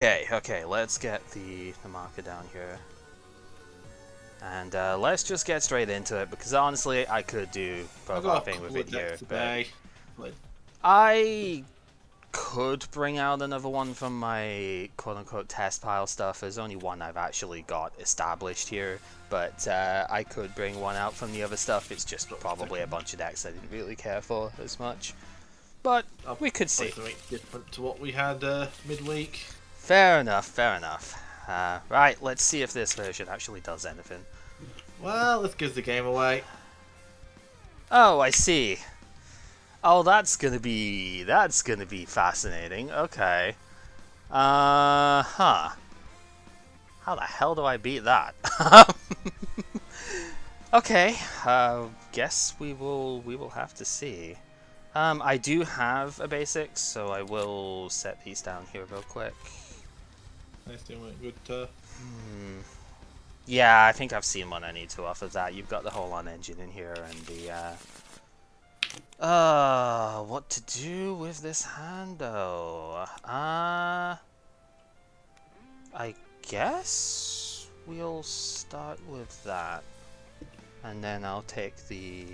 Okay, let's get the marker down here. And let's just get straight into it, because honestly, I could do I've got a profiling with couple it of here, decks but today. Like, I could bring out another one from my quote-unquote test pile stuff. There's only one I've actually got established here, but I could bring one out from the other stuff. It's just probably a bunch of decks I didn't really care for as much. But we could see. something different to what we had midweek. Fair enough, fair enough. Right, let's see if this version actually does anything. Well, let's give the game away. Oh, I see. Oh, that's gonna be fascinating. Okay. Huh. How the hell do I beat that? Okay. Guess we will have to see. I do have a basic, so I will set these down here real quick. Nice doing it. Good. Yeah, I think I've seen one I need to off of that. You've got the Holon engine in here and the what to do with this hand though? I guess we'll start with that. And then I'll take the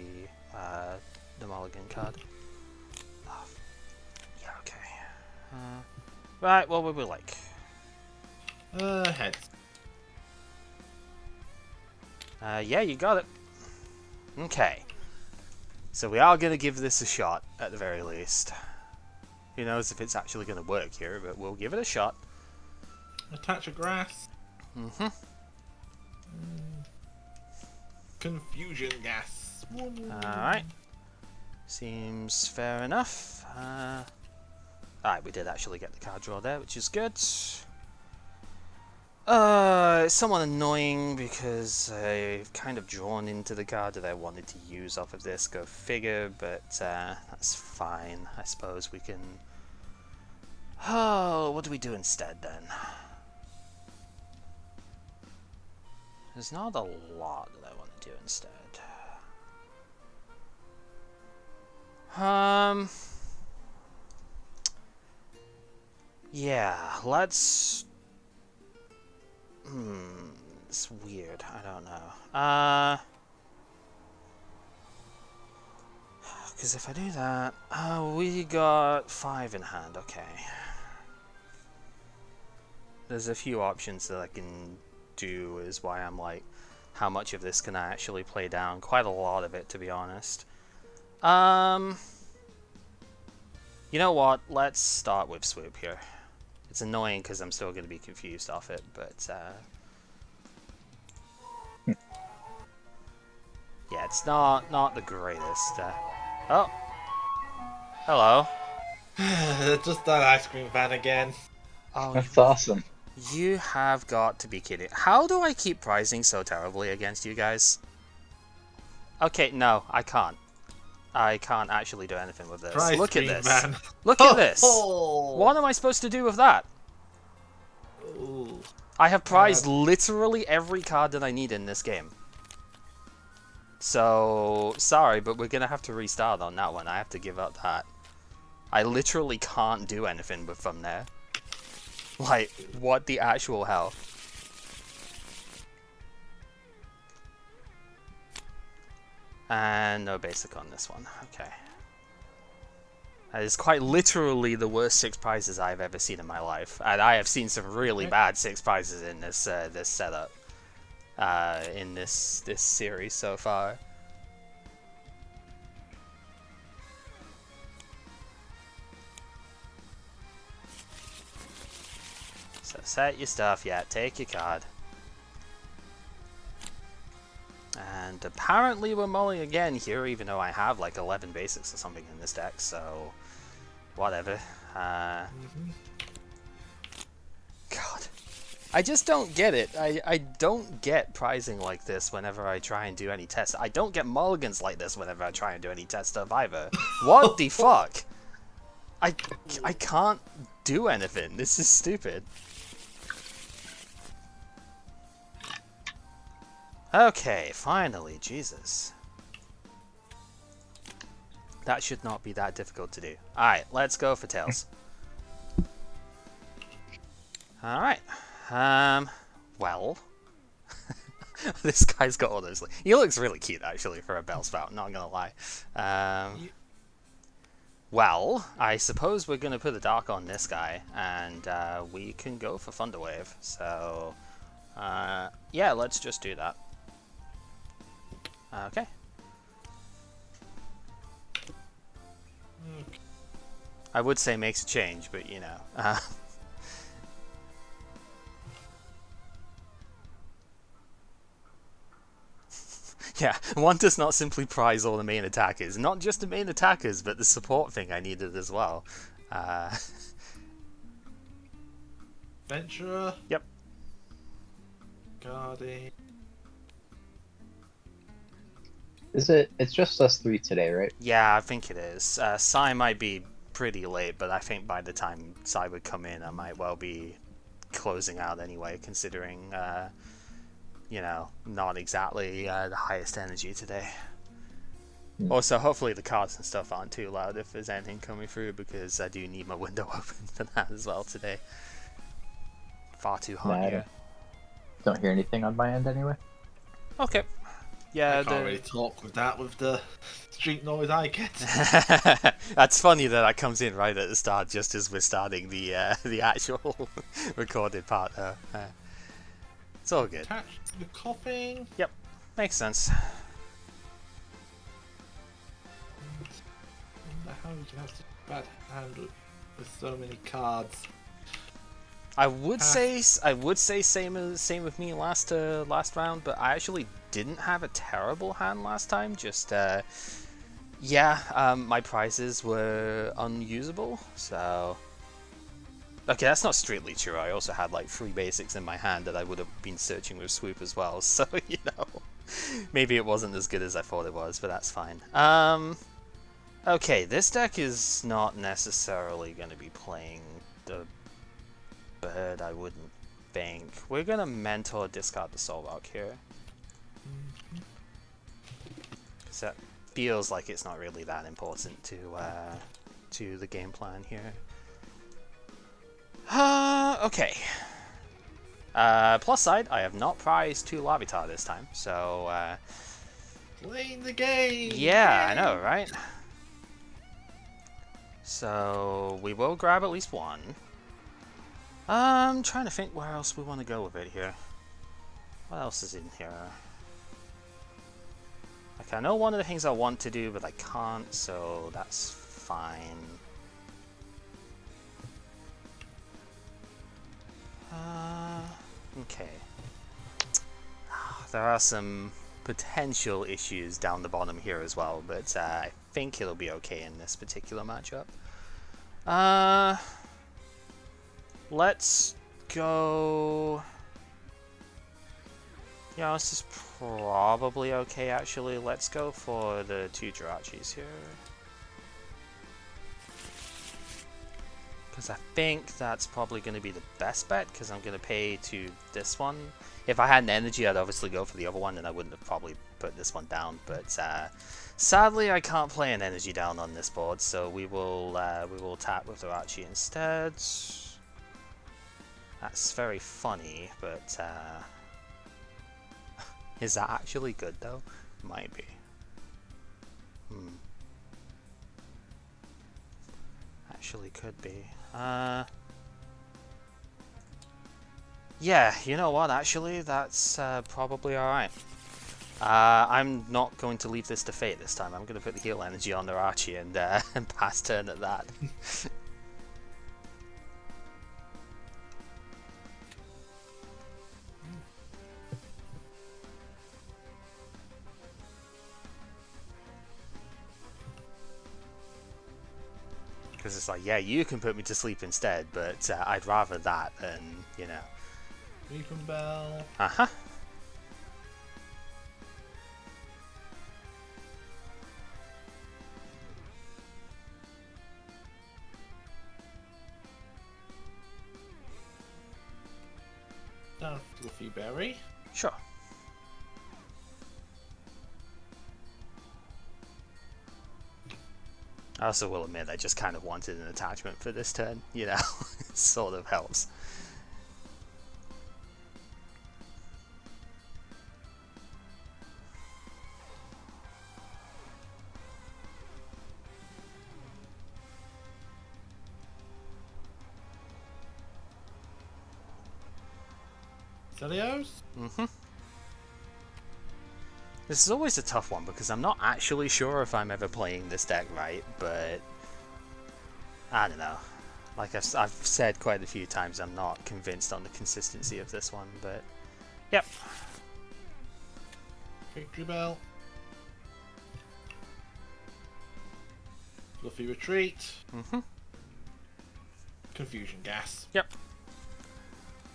mulligan card. Oh, yeah, okay. Right, what would we like? Heads. Yeah, you got it. Okay. So we are going to give this a shot, at the very least. Who knows if it's actually going to work here, but we'll give it a shot. Attach a grass. Mm-hmm. Confusion gas. Alright. Seems fair enough. Alright, we did actually get the card draw there, which is good. It's somewhat annoying because I've kind of drawn into the card that I wanted to use off of this, go figure, but that's fine. I suppose we can... Oh, what do we do instead then? There's not a lot that I want to do instead. Yeah, let's... it's weird. I don't know. Because if I do that... we got 5 in hand, okay. There's a few options that I can do, is why I'm like, how much of this can I actually play down? Quite a lot of it, to be honest. You know what? Let's start with Swoop here. It's annoying because I'm still going to be confused off it, but yeah, it's not the greatest. Oh, hello. Just that ice cream van again. Oh, That's awesome. you have got to be kidding. How do I keep prizing so terribly against you guys? Okay, no, I can't. I can't actually do anything with this. Prize Look at cream this. van. Look at this. Oh. What am I supposed to do with that? Ooh. I have prized literally every card that I need in this game. So, sorry, but we're going to have to restart on that one. I have to give up that. I literally can't do anything from there. Like, what the actual hell? And no basic on this one. Okay. That is quite literally the worst 6 prizes I've ever seen in my life. And I have seen some really bad 6 prizes in this this setup. In this series so far. So set your stuff, yeah, take your card. And apparently we're mulling again here, even though I have like 11 basics or something in this deck, so whatever. God. I just don't get it. I don't get prizing like this whenever I try and do any tests. I don't get mulligans like this whenever I try and do any test stuff either. What the fuck? I can't do anything. This is stupid. Okay, finally, Jesus. That should not be that difficult to do. Alright, let's go for Tails. Alright. Well. This guy's got all those. He looks really cute, actually, for a Bellsprout, not gonna lie. Well, I suppose we're gonna put a Dark on this guy, and we can go for Thunderwave. So, yeah, let's just do that. Okay. I would say makes a change, but you know. Yeah, one does not simply prize all the main attackers. Not just the main attackers, but the support thing I needed as well. Venturer. Yep. Guardian. It's just us three today, right? Yeah, I think it is. Sai might be pretty late, but I think by the time Sai would come in, I might well be closing out anyway, considering, you know, not exactly the highest energy today. Also, hopefully the cards and stuff aren't too loud if there's anything coming through, because I do need my window open for that as well today. Far too hot here. Don't hear anything on my end anyway. Okay. Yeah, I can't really talk with that, with the street noise I get. That's funny that comes in right at the start, just as we're starting the actual recorded part, though. It's all good. Attached to the coughing. Yep, makes sense. How you can have such a bad hand with so many cards? I would say same with me last round, but I actually didn't have a terrible hand last time. Just yeah, my prizes were unusable, so okay, that's not strictly true. I also had like 3 basics in my hand that I would have been searching with swoop as well, so you know, maybe it wasn't as good as I thought it was, but that's fine. Okay, this deck is not necessarily going to be playing the bird, I wouldn't think. We're going to mentor discard the Soul Rock here. Because that feels like it's not really that important to the game plan here. Okay. Plus side, I have not prized 2 Larvitar this time, so Playing the game! yeah, I know, right? So we will grab at least 1. I'm trying to think where else we want to go with it here. What else is in here? Like, I know one of the things I want to do, but I can't, so that's fine. Okay. There are some potential issues down the bottom here as well, but I think it'll be okay in this particular matchup. Let's go... Yeah, this is probably okay, actually. Let's go for the 2 Jirachis here. Because I think that's probably going to be the best bet, because I'm going to pay to this one. If I had an energy, I'd obviously go for the other one, and I wouldn't have probably put this one down. But sadly, I can't play an energy down on this board, so we will tap with the Rachi instead. That's very funny, but is that actually good though? Might be. Actually could be. Yeah, you know what, actually, that's probably alright. I'm not going to leave this to fate this time. I'm going to put the heal energy on the Rachi and pass turn at that. Because it's like, yeah, you can put me to sleep instead, but I'd rather that than, you know. Reaping Bell. Uh-huh. Down Fluffy Berry. Sure. I also will admit I just kind of wanted an attachment for this turn, you know, it sort of helps. Celios? Mm-hmm. This is always a tough one because I'm not actually sure if I'm ever playing this deck right, but I don't know. Like I've said quite a few times, I'm not convinced on the consistency of this one, but yep. Victory Bell. Fluffy Retreat. Mm-hmm. Confusion Gas. Yep.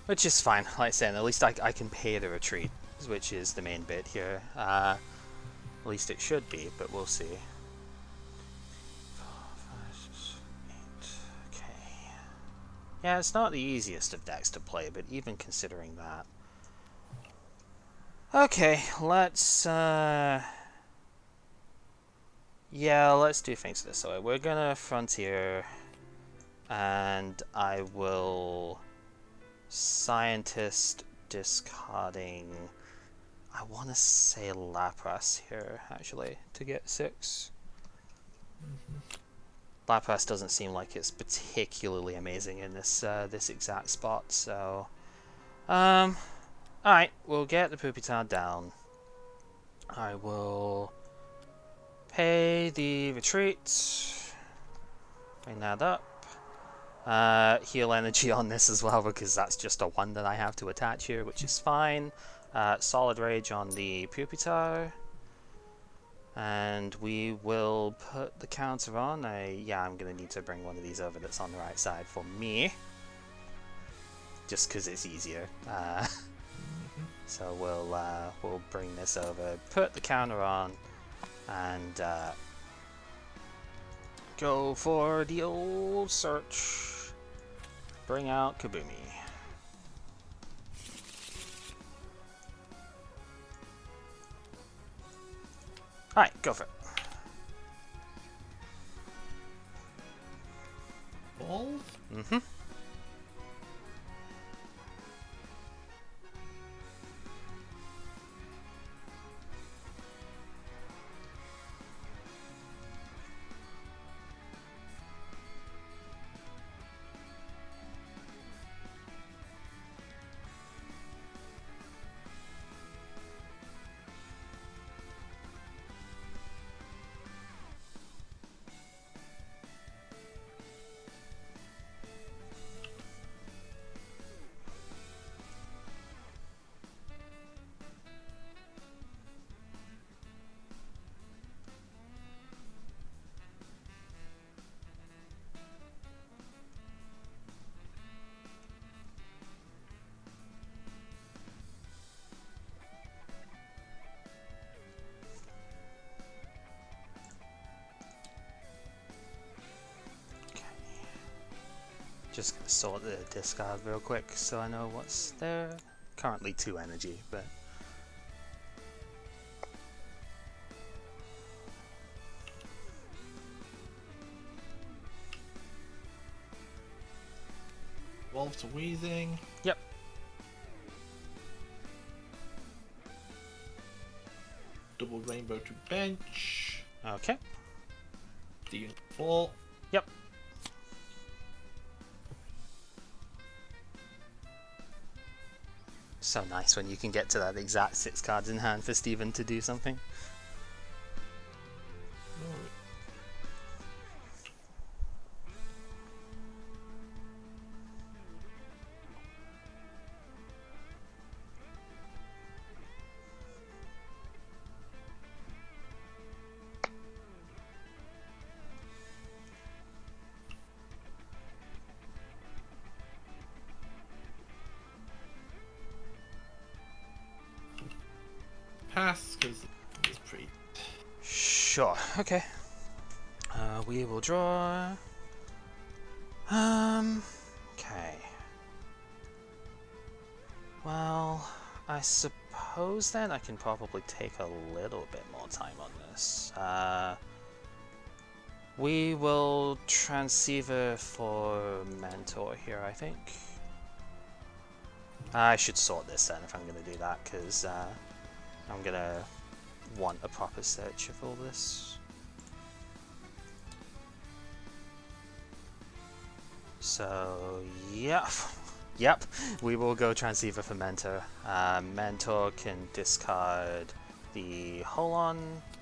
Which is fine, like I said, at least I can pay the retreat, which is the main bit here. At least it should be, but we'll see. 4, 5, 6, 8. Okay. Yeah, it's not the easiest of decks to play, but even considering that. Okay, let's yeah, let's do things this way. We're gonna Frontier, and I will Scientist discarding. I want to say Lapras here, actually, to get 6. Lapras doesn't seem like it's particularly amazing in this this exact spot, so alright, we'll get the Pupitar down. I will pay the retreat, bring that up. Heal energy on this as well because that's just a 1 that I have to attach here, which is fine. Solid Rage on the Pupitar. And we will put the counter on. Yeah, I'm going to need to bring one of these over that's on the right side for me. Just because it's easier. So we'll bring this over, put the counter on, and go for the old search. Bring out Kabumi. Alright, go for it. Balls? Mm-hmm. Just gonna sort the discard real quick so I know what's there. Currently 2 energy, but Evolve to Wheezing. yep. Double Rainbow to bench. Okay. D 4. Yep. So nice when you can get to that exact 6 cards in hand for Steven to do something. Pass, because it's pretty. Sure, okay. We will draw. Okay. Well, I suppose then I can probably take a little bit more time on this. We will transceiver for Mentor here, I think. I should sort this then if I'm going to do that, because I'm going to want a proper search of all this. So, yeah. Yep, we will go Transceiver for Mentor. Mentor can discard the Holon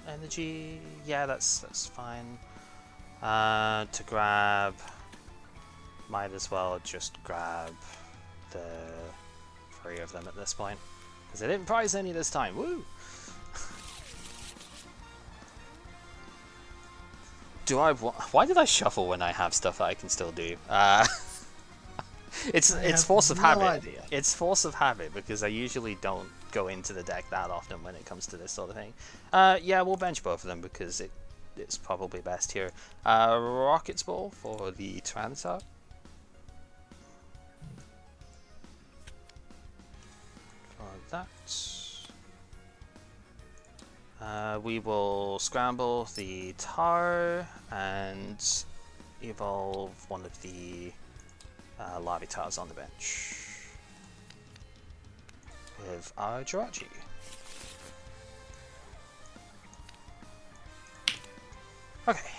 energy. Yeah, that's fine. To grab, might as well just grab the 3 of them at this point, because I didn't prize any this time. Woo! Why did I shuffle when I have stuff that I can still do? It's force of habit. Idea. It's force of habit because I usually don't go into the deck that often when it comes to this sort of thing. Yeah, we'll bench both of them because it's probably best here. Rocket's Ball for the Tyranitar. For that, we will scramble the Tar and evolve one of the Larvitars on the bench with our Jirachi. Okay.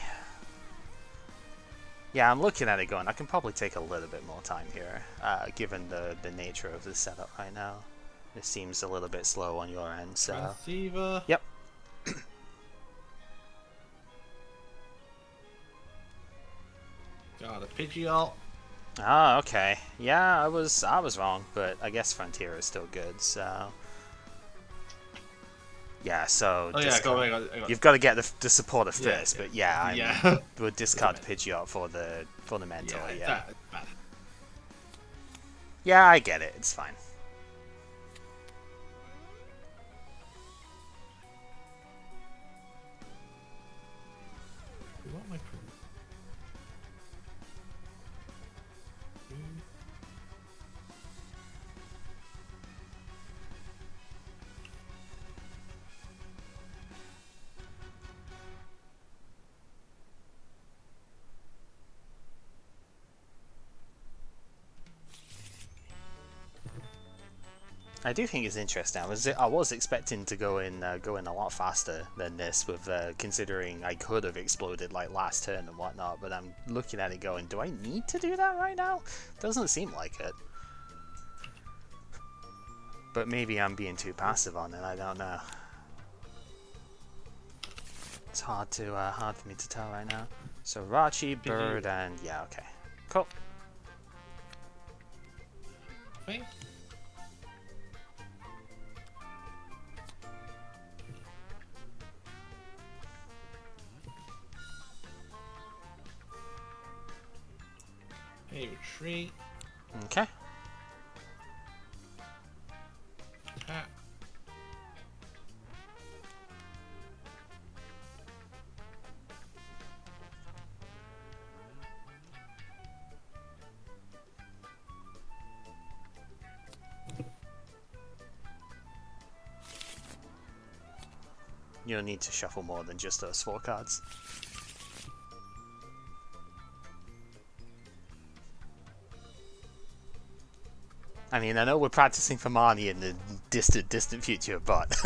Yeah, I'm looking at it going, I can probably take a little bit more time here, given the nature of the setup right now. It seems a little bit slow on your end, so... Transceiver. Yep. Got a Pidgeot. Ah, okay. Yeah, I was wrong, but I guess Frontier is still good, so... Yeah, so... Oh yeah, I got You've got to get the supporter first, yeah. but yeah, Yeah. we'll discard the Pidgeot for the mentor, yeah. That's bad. Yeah, I get it, it's fine. What am I I do think it's interesting. I was expecting to go in a lot faster than this, with considering I could have exploded like last turn and whatnot. But I'm looking at it going, do I need to do that right now? Doesn't seem like it. But maybe I'm being too passive on it. I don't know. It's hard for me to tell right now. So Rachi, Bird, and yeah, okay, cool. Okay. Hey, retreat. Okay. Tap. You'll need to shuffle more than just those 4 cards. I mean, I know we're practicing for Marnie in the distant future, but...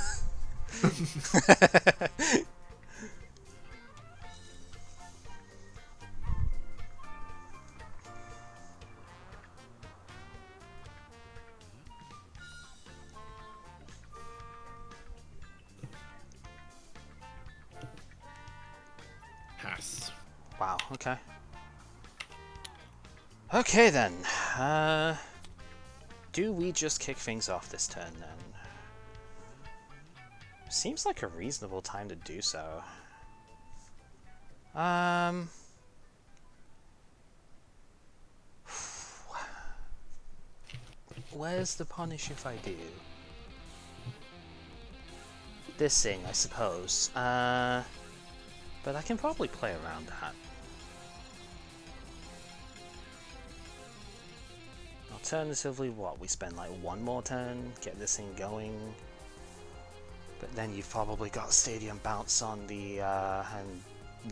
Pass. Wow, okay. Okay then. Do we just kick things off this turn then? Seems like a reasonable time to do so. Where's the punish if I do? This thing, I suppose. But I can probably play around that. Alternatively, what? We spend like 1 more turn, get this thing going. But then you've probably got Stadium Bounce on the, and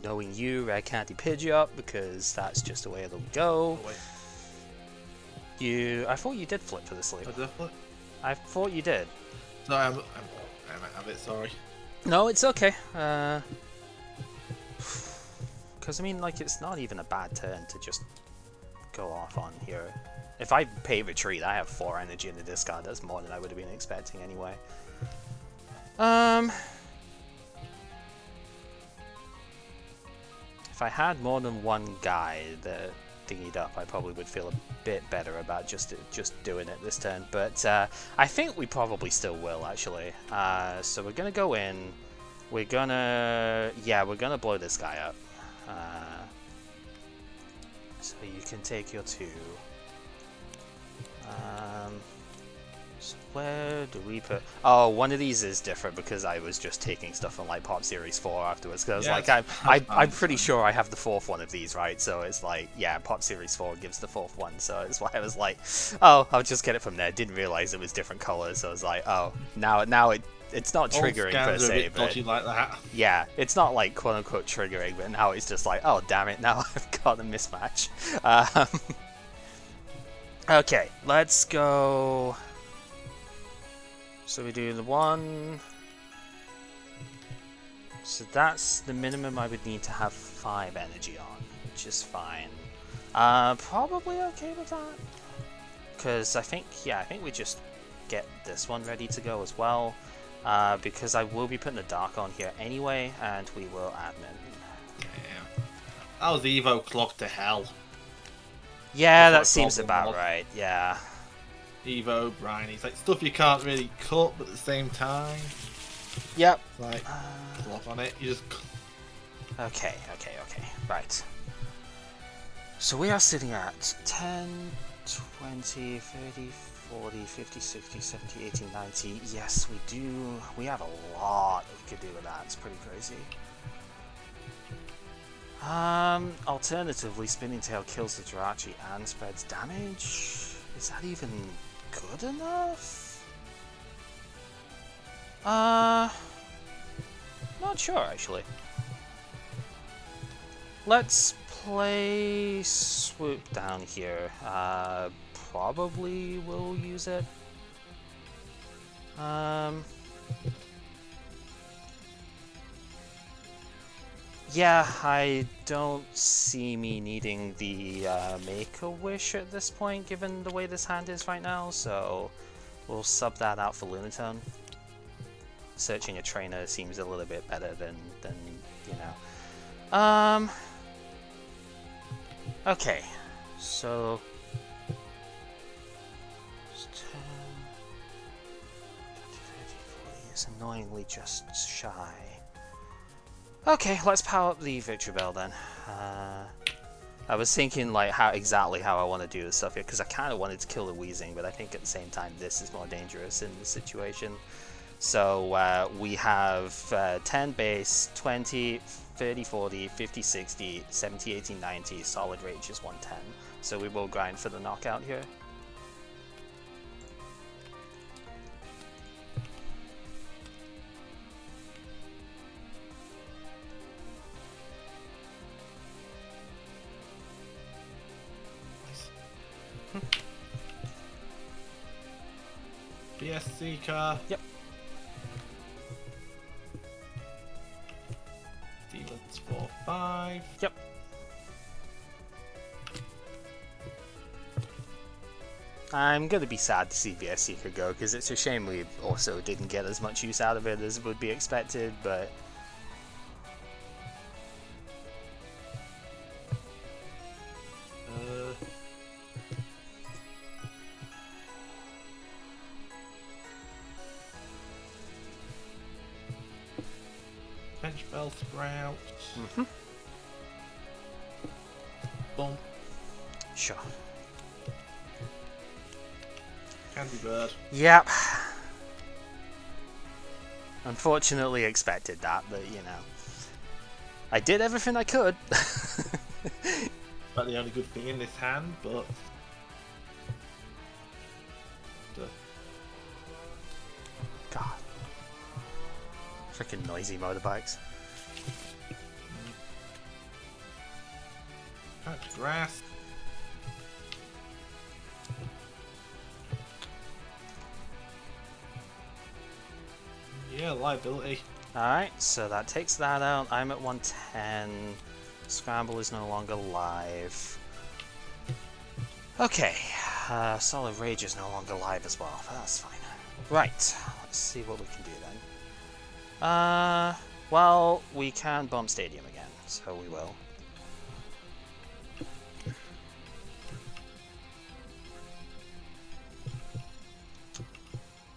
knowing you, Red Candy Pidgeot, because that's just the way it'll go. Oh, wait. I thought you did flip for the sleep. Oh, did I flip? I thought you did. No, I'm a bit sorry. No, it's okay. Because I mean, like, it's not even a bad turn to just go off on here. If I pay retreat, I have 4 energy in the discard. That's more than I would have been expecting anyway. If I had more than one guy that thingied up, I probably would feel a bit better about just doing it this turn. But I think we probably still will, actually. So we're gonna go in. We're gonna blow this guy up. So you can take your 2. So where do we put... Oh, one of these is different because I was just taking stuff from like Pop Series 4 afterwards. Because I'm pretty sure I have the 4th one of these, right? So it's like, yeah, Pop Series 4 gives the 4th one. So it's why I was like, oh, I'll just get it from there. Didn't realize it was different colors. So I was like, oh, now it's not triggering per se, but like that. yeah, it's not like quote unquote triggering, but now it's just like, oh damn it, now I've got a mismatch. Okay, let's go. So we do the 1. So that's the minimum I would need to have 5 energy on, which is fine. Probably okay with that, because I think we just get this one ready to go as well. Because I will be putting the Dark on here anyway, and we will admin. Yeah. That was Evo clogged to hell. Yeah, that seems about right, yeah. Evo, briny. It's like stuff you can't really cut, but at the same time... Yep. It's like, clock on it, you just... Okay. Right. So we are sitting at 10, 20, 30, 40, 50, 60, 70, 80, 90. Yes, we do. We have a lot we could do with that. It's pretty crazy. Alternatively, Spinning Tail kills the Jirachi and spreads damage. Is that even good enough? Not sure, actually. Let's play Swoop down here. Probably will use it. Yeah, I don't see me needing the Make-A-Wish at this point, given the way this hand is right now, so we'll sub that out for Lunatone. Searching a trainer seems a little bit better than you know. Okay, so... 10, 40 is annoyingly just shy. Okay, let's power up the Victory Bell then. I was thinking like exactly how I want to do this stuff here, because I kind of wanted to kill the Wheezing, but I think at the same time this is more dangerous in this situation. So we have 10 base, 20, 30, 40, 50, 60, 70, 80, 90, solid rage is 110. So we will grind for the knockout here. BS Seeker. Yep. Demons 4, 5. Yep. I'm gonna be sad to see BS Seeker go, because it's a shame we also didn't get as much use out of it as would be expected, but... Bench Bell Sprout. Mm-hmm. Boom. Sure. Candy Bird. Yep. Unfortunately expected that, but you know. I did everything I could. Not the only good thing in this hand, but... God. Freaking noisy motorbikes. Patch Grass. Yeah, liability. Alright, so that takes that out. I'm at 110. Scramble is no longer live. Okay. Solid Rage is no longer live as well, but that's fine. Right, let's see what we can do then. Well, we can bomb Stadium again, so we will.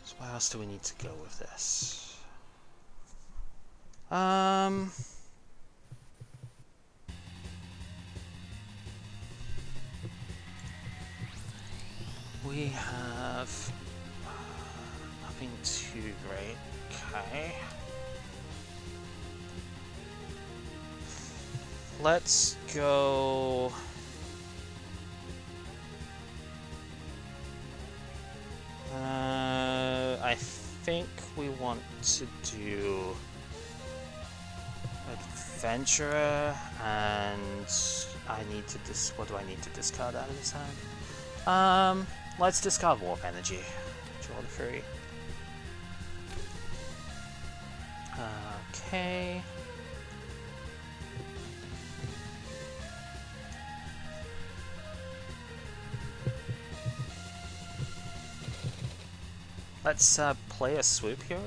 So where else do we need to go with this? We have nothing too great. Okay. Let's go. I think we want to do Adventurer, and I need to what do I need to discard out of this hand? Let's discard Warp Energy. Draw the 3. Okay. Let's play a Swoop here.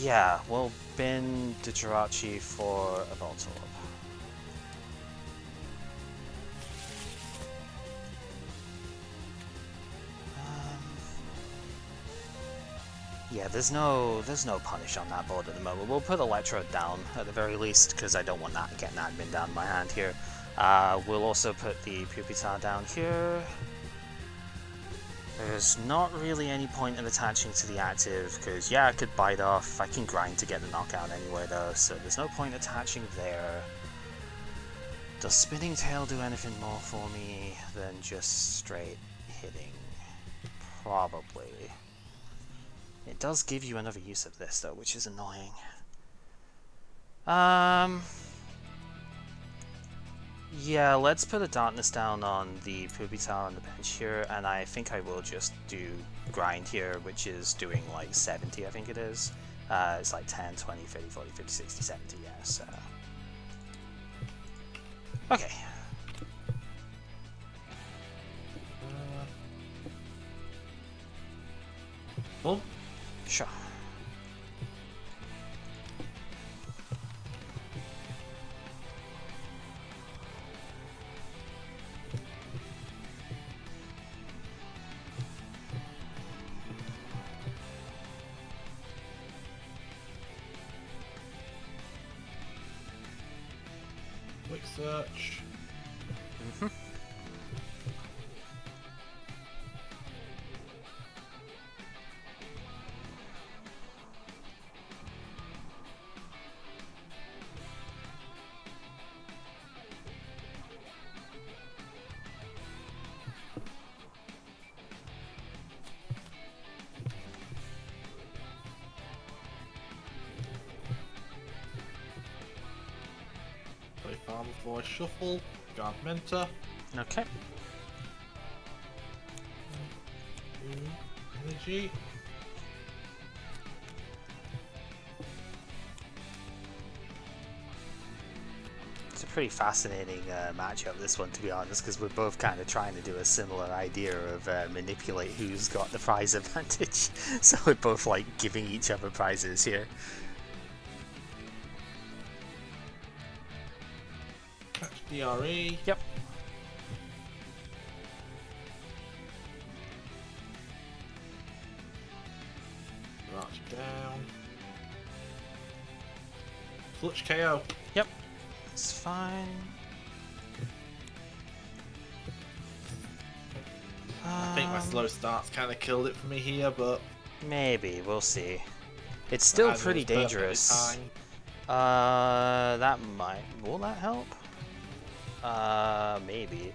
Yeah, we'll bin the Jirachi for a Voltorb. Yeah, there's no punish on that board at the moment. We'll put Electrode down at the very least, because I don't want that getting admin down in my hand here. We'll also put the Pupitar down here. There's not really any point in attaching to the active, because yeah, I could bite off. I can grind to get the knockout anyway though, so there's no point attaching there. Does Spinning Tail do anything more for me than just straight hitting? Probably. It does give you another use of this though, which is annoying. Yeah, let's put a Darkness down on the Pupitar on the bench here, and I think I will just do Grind here, which is doing like 70, I think it is. It's like 10, 20, 30, 40, 50, 60, 70, yeah, so... Okay. Oh? Sure. Quick search. Mm-hmm. Play farm before I shuffle. Guard Mentor. Okay. Energy. It's a pretty fascinating matchup, this one, to be honest, because we're both kind of trying to do a similar idea of manipulate who's got the prize advantage. So we're both like giving each other prizes here. Catch DRE. Yep. March down. Clutch KO. Yep. It's fine. I think my slow starts kind of killed it for me here, but Maybe, we'll see. It's still Either pretty was perfectly dangerous. fine. That might... Will that help? Maybe.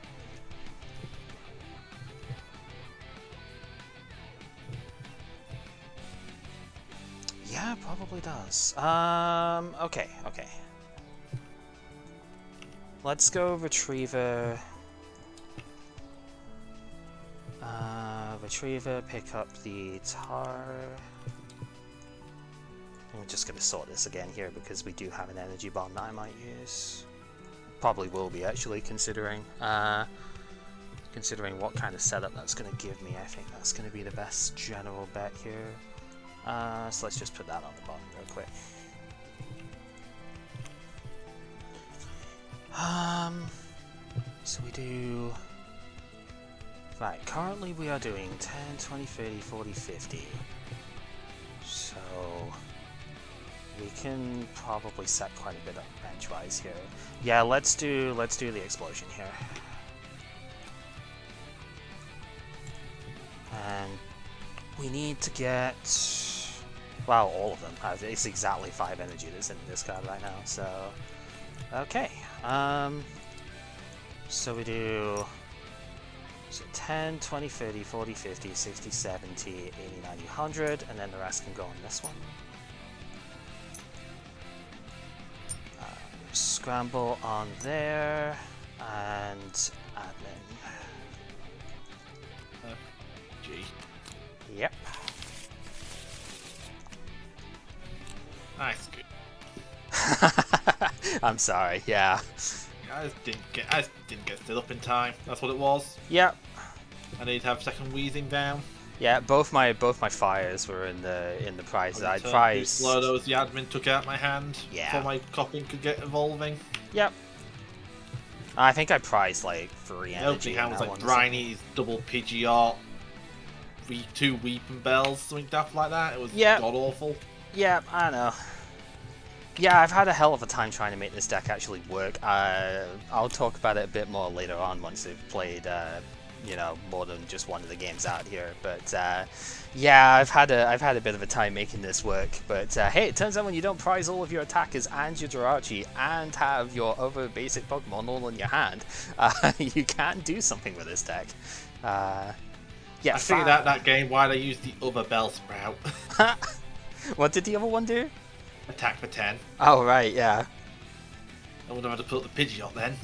Yeah, probably does. Okay. Let's go Retriever. Retriever, pick up the Tar. I'm just going to sort this again here because we do have an energy bomb that I might use. Probably will be actually, considering what kind of setup that's going to give me. I think that's going to be the best general bet here. So let's just put that on the bottom real quick. So we do... Right, currently we are doing 10, 20, 30, 40, 50. So we can probably set quite a bit up bench-wise here. Yeah, let's do the explosion here. And we need to get, well, all of them. It's exactly 5 energy that's in this card right now, so okay. So we do 10, 20, 30, 40, 50, 60, 70, 80, 90, 100, and then the rest can go on this one. Scramble on there, and admin. G. Yep. Nice. Good. I'm sorry, yeah. I just didn't get stood up in time. That's what it was. Yep. I need to have second wheezing down. Yeah, both my fires were in the prizes. I So prized. slow those the admin took out my hand Yeah. before my copying could get evolving. Yep. I think I prized like 3 The energy. opening hand was in like that one. Briny's double Pidgeot, 2 Weeping Bells, something daft like that. It was Yep. god awful. Yeah, I know. Yeah, I've had a hell of a time trying to make this deck actually work. I'll talk about it a bit more later on once I've played, you know, more than just one of the games out here. But yeah, I've had a bit of a time making this work. But hey, it turns out when you don't prize all of your attackers and your Jirachi and have your other basic Pokemon all in your hand, you can do something with this deck. Yeah, I figured out that game why they used the other Bellsprout. What did the other one do? Attack for 10. Oh, right, yeah. I would have had to put the Pidgeot then.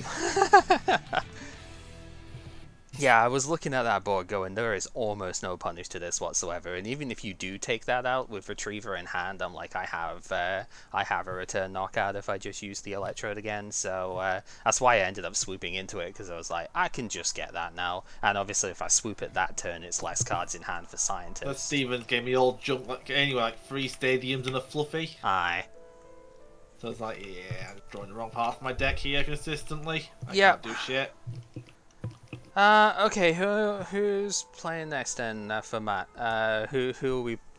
Yeah, I was looking at that board going, there is almost no punish to this whatsoever, and even if you do take that out with Retriever in hand, I'm like, I have a return knockout if I just use the Electrode again, so that's why I ended up swooping into it, because I was like, I can just get that now, and obviously if I swoop it that turn, it's less cards in hand for But Scientists. Stevens gave me all junk, like anyway, like 3 stadiums and a Fluffy. Aye. So it's like, yeah, I'm drawing the wrong half of my deck here consistently. I Yep. can't do shit. Okay, who's playing next then for Matt? Who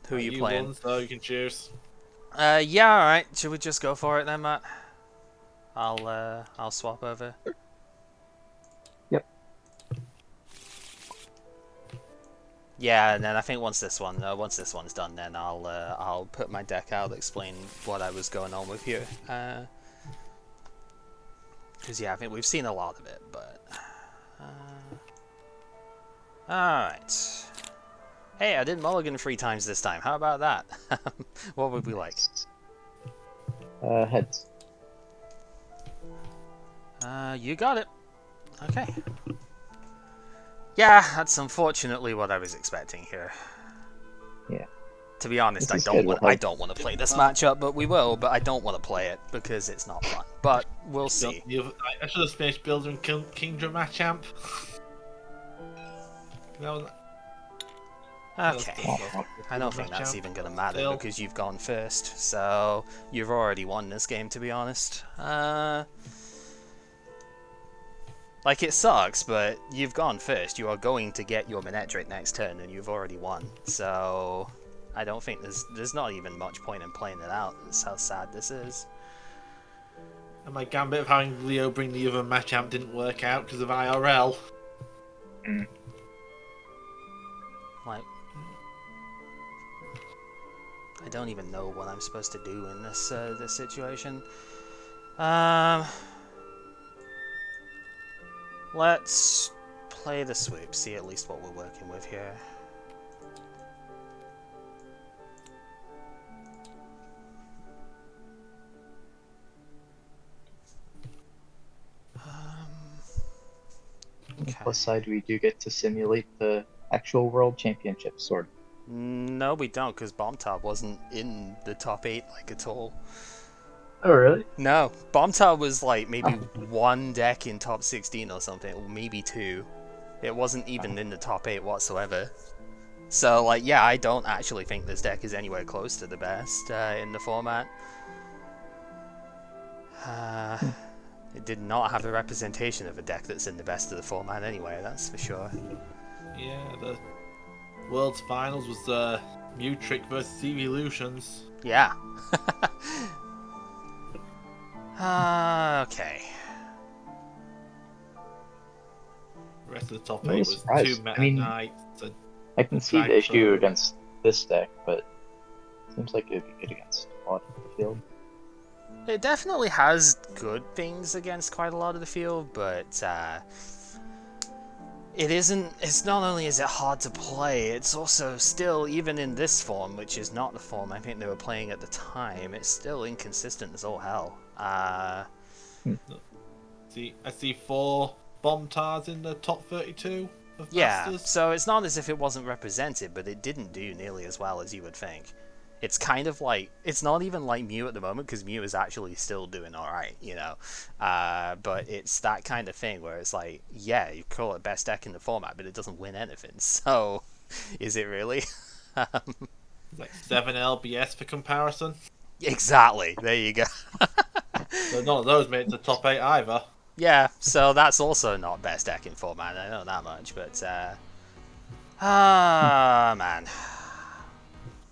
are you playing? Won, so you can choose. Yeah, alright. Should we just go for it then, Matt? I'll swap over. Yep. Yeah, and then I think once this one's done, then I'll put my deck out, explain what I was going on with here. Because yeah, I think we've seen a lot of it, but. Alright. Hey, I did mulligan 3 times this time. How about that? What would we like? Heads. You got it. Okay. Yeah, that's unfortunately what I was expecting here. Yeah. To be honest, This I is don't want to play this matchup, but we will. But I don't want to play it because it's not fun. But we'll see. I should have finished building Kingdom Machamp. Okay. I don't think that's even going to matter because you've gone first. So you've already won this game, to be honest. Like, it sucks, but you've gone first. You are going to get your Manectric next turn, and you've already won. So I don't think there's not even much point in playing it out. That's how sad this is. And my gambit of having Leo bring the other Machamp didn't work out because of IRL. Like, I don't even know what I'm supposed to do in this this situation. Let's play the swoop, see at least what we're working with here. Okay. Plus side, we do get to simulate the actual world championship, sort of. No, we don't, because BombTar wasn't in the top 8 like at all. Oh, really? No, BombTar was like maybe one deck in top 16 or something, or maybe 2. It wasn't even in the top 8 whatsoever. So, like, yeah, I don't actually think this deck is anywhere close to the best in the format. It did not have a representation of a deck that's in the best of the format anyway, that's for sure. Yeah, the World's Finals was Mutrick versus Evolutions. Yeah. Okay. The rest of the top I'm really 8 was surprised. 2 Meta I mean, Knights and I can see the issue Cyclone. against this deck, but it seems like it would be good against a lot of the field. It definitely has good things against quite a lot of the field, but it's not only is it hard to play, it's also still, even in this form, which is not the form I think they were playing at the time, it's still inconsistent as all hell. See, I see 4 BombTars in the top 32 of Yeah, Masters. so it's not as if it wasn't represented, but it didn't do nearly as well as you would think. It's kind of like, it's not even like Mew at the moment, because Mew is actually still doing alright, you know. But it's that kind of thing where it's like, yeah, you call it best deck in the format, but it doesn't win anything. So, is it really? Like 7 LBS for comparison. Exactly, there you go. So none of those made it to top 8 either. Yeah, so that's also not best deck in format, I know that much, but man.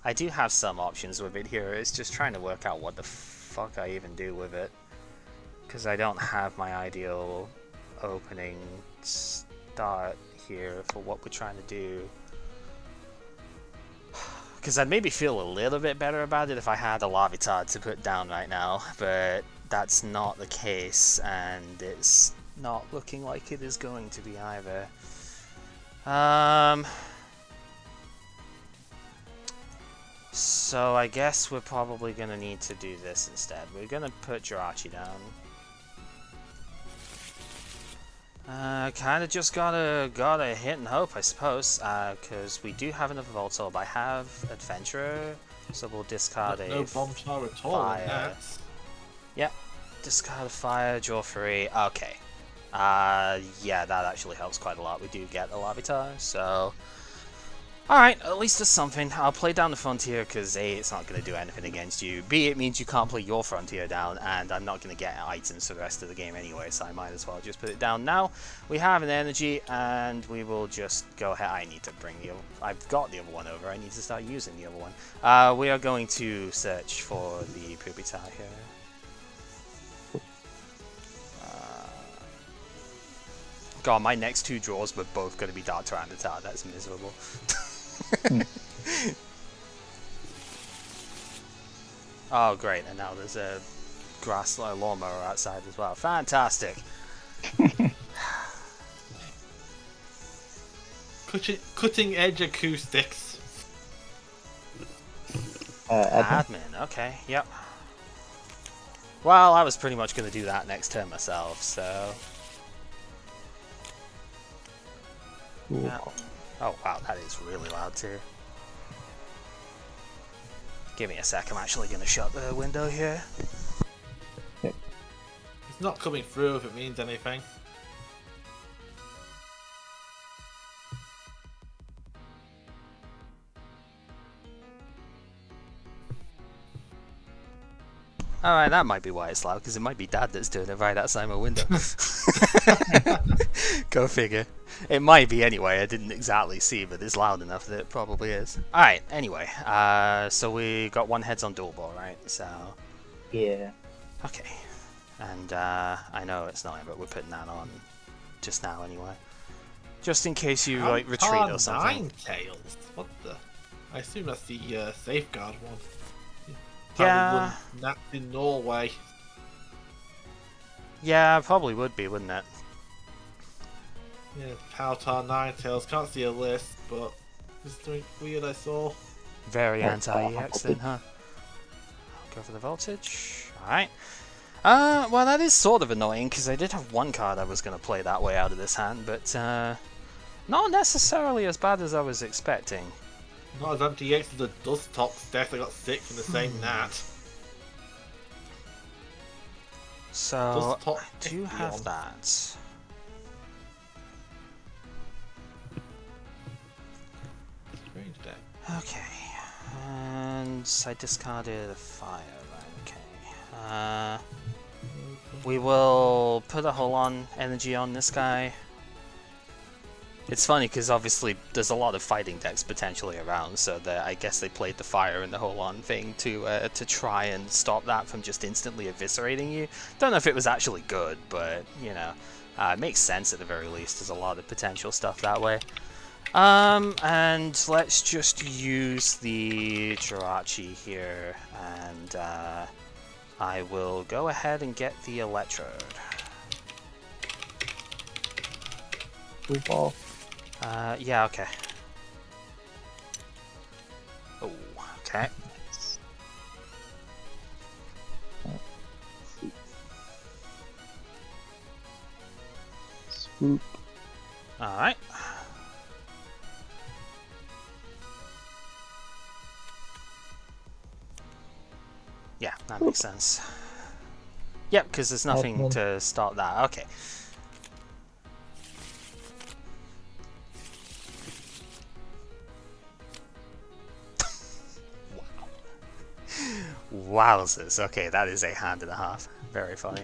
I do have some options with it here, it's just trying to work out what the fuck I even do with it. Because I don't have my ideal opening start here for what we're trying to do. Because I'd maybe feel a little bit better about it if I had a Larvitar to put down right now, but that's not the case, and it's not looking like it is going to be either. So I guess we're probably going to need to do this instead. We're going to put Jirachi down. Kind of just gotta hit and hope, I suppose, because we do have another Voltorb. I have Adventurer, so we'll discard No a BombTar at all in fire. that. Yep, discard a fire, draw 3. Okay. Yeah, that actually helps quite a lot. We do get a Larvitar, so... Alright, at least there's something. I'll play down the Frontier because A, it's not going to do anything against you. B, it means you can't play your Frontier down, and I'm not going to get items for the rest of the game anyway, so I might as well just put it down now. We have an energy, and we will just go ahead. I need to bring the other... I've got the other one over. I need to start using the other one. We are going to search for the Pupitar here. God, my next 2 draws were both going to be Dark Tyranitar. That's miserable. Oh, great, and now there's a grass lawnmower outside as well. Fantastic. Cutting edge acoustics. Admin? Okay, yep. Well, I was pretty much going to do that next turn myself, so... Yeah. Oh wow, that is really loud too. Give me a sec, I'm actually going to shut the window here. It's not coming through if it means anything. Alright, that might be why it's loud, because it might be Dad that's doing it right outside my window. Go figure. It might be anyway, I didn't exactly see, but it's loud enough that it probably is. Alright, anyway, so we got 1 heads on dual ball, right? So... Yeah. Okay. And I know it's not, but we're putting that on just now anyway. Just in case you like retreat or something. Ninetales? What the? I assume that's the safeguard one. Yeah. That's in Norway. Yeah, probably would be, wouldn't it? Yeah, Powtar Ninetales. Can't see a list, but it's something weird I saw. Very anti-EX then, huh? Go for the voltage. Alright. Well, that is sort of annoying, because I did have 1 card I was going to play that way out of this hand, but not necessarily as bad as I was expecting. Not as anti-X as the Dust Tops deck that got 6 in the same nat. So, Top I do have Espion. that. Strange deck. Okay. And I discarded a fire, right, okay. We will put a Holon energy on this guy. It's funny because obviously there's a lot of fighting decks potentially around, so I guess they played the fire and the Holon thing to try and stop that from just instantly eviscerating you. Don't know if it was actually good, but you know, it makes sense at the very least. There's a lot of potential stuff that way. And let's just use the Jirachi here, and I will go ahead and get the Electrode. Blue ball. Yeah, okay. Oh, okay. Nice. Swoop. Alright. Yeah, that makes sense. Yep, because there's nothing Admin. to stop that. Okay. Wowzers. Okay, that is a hand and a half. Very funny.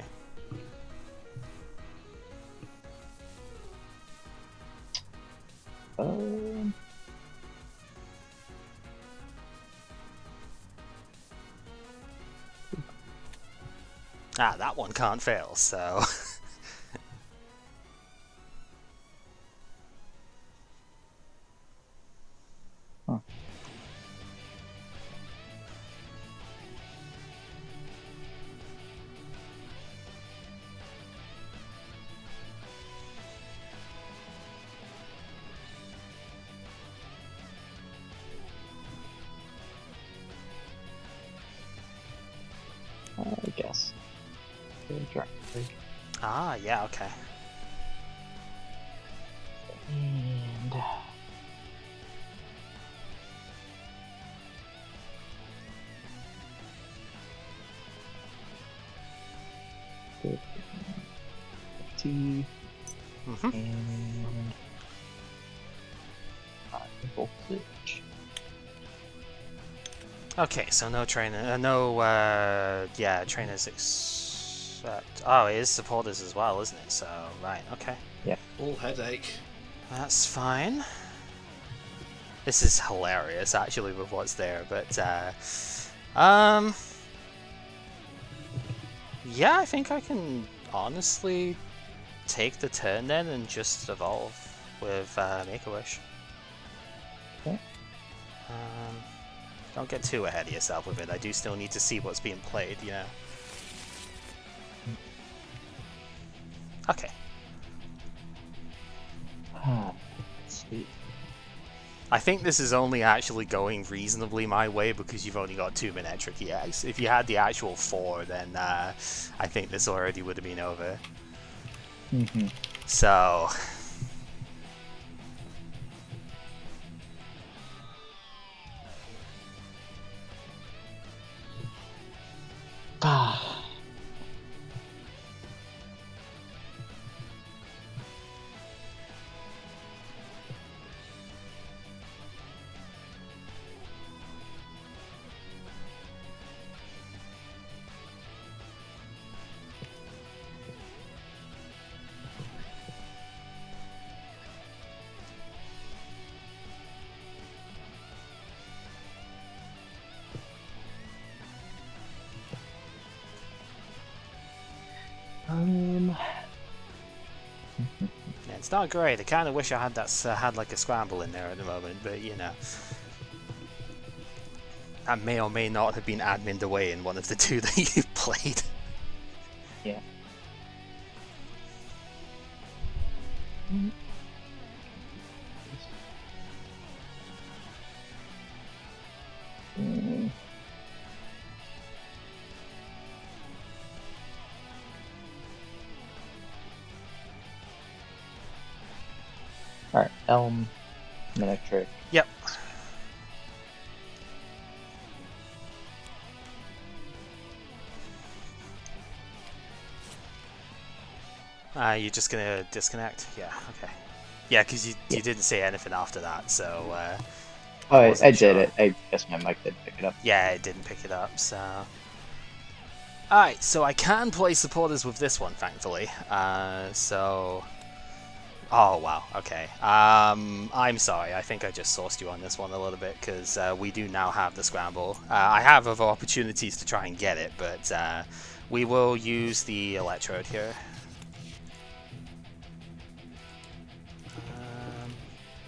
Um, Ah, that one can't fail, so... huh. I guess. Ah, yeah, okay. And FT Mm-hmm. and voltage. Okay, so no trainer, yeah, trainers except... Oh, it is supporters as well, isn't it? So, right, okay. Full headache. That's fine. This is hilarious, actually, with what's there, but, yeah, I think I can honestly take the turn then and just evolve with Make-A-Wish. Okay. Don't get too ahead of yourself with it. I do still need to see what's being played, you know. Okay. Let's see. I think this is only actually going reasonably my way because you've only got 2 Manectric EX. If you had the actual 4, then I think this already would have been over. Mm-hmm. So... Ah. Yeah, it's not great. I kind of wish I had that had like a scramble in there at the moment, but you know, that may or may not have been admined away in one of the 2 that you played. Yeah. Alright, Elm, Manectric. Yep. You're just gonna disconnect? Yeah, okay. Yeah, because you didn't say anything after that, so Oh, I wasn't did sure. it. I guess my mic didn't pick it up. Yeah, it didn't pick it up, so... Alright, so I can play supporters with this one, thankfully. So... Oh, wow, okay. I'm sorry, I think I just sourced you on this one a little bit, because we do now have the scramble. I have other opportunities to try and get it, but we will use the Electrode here.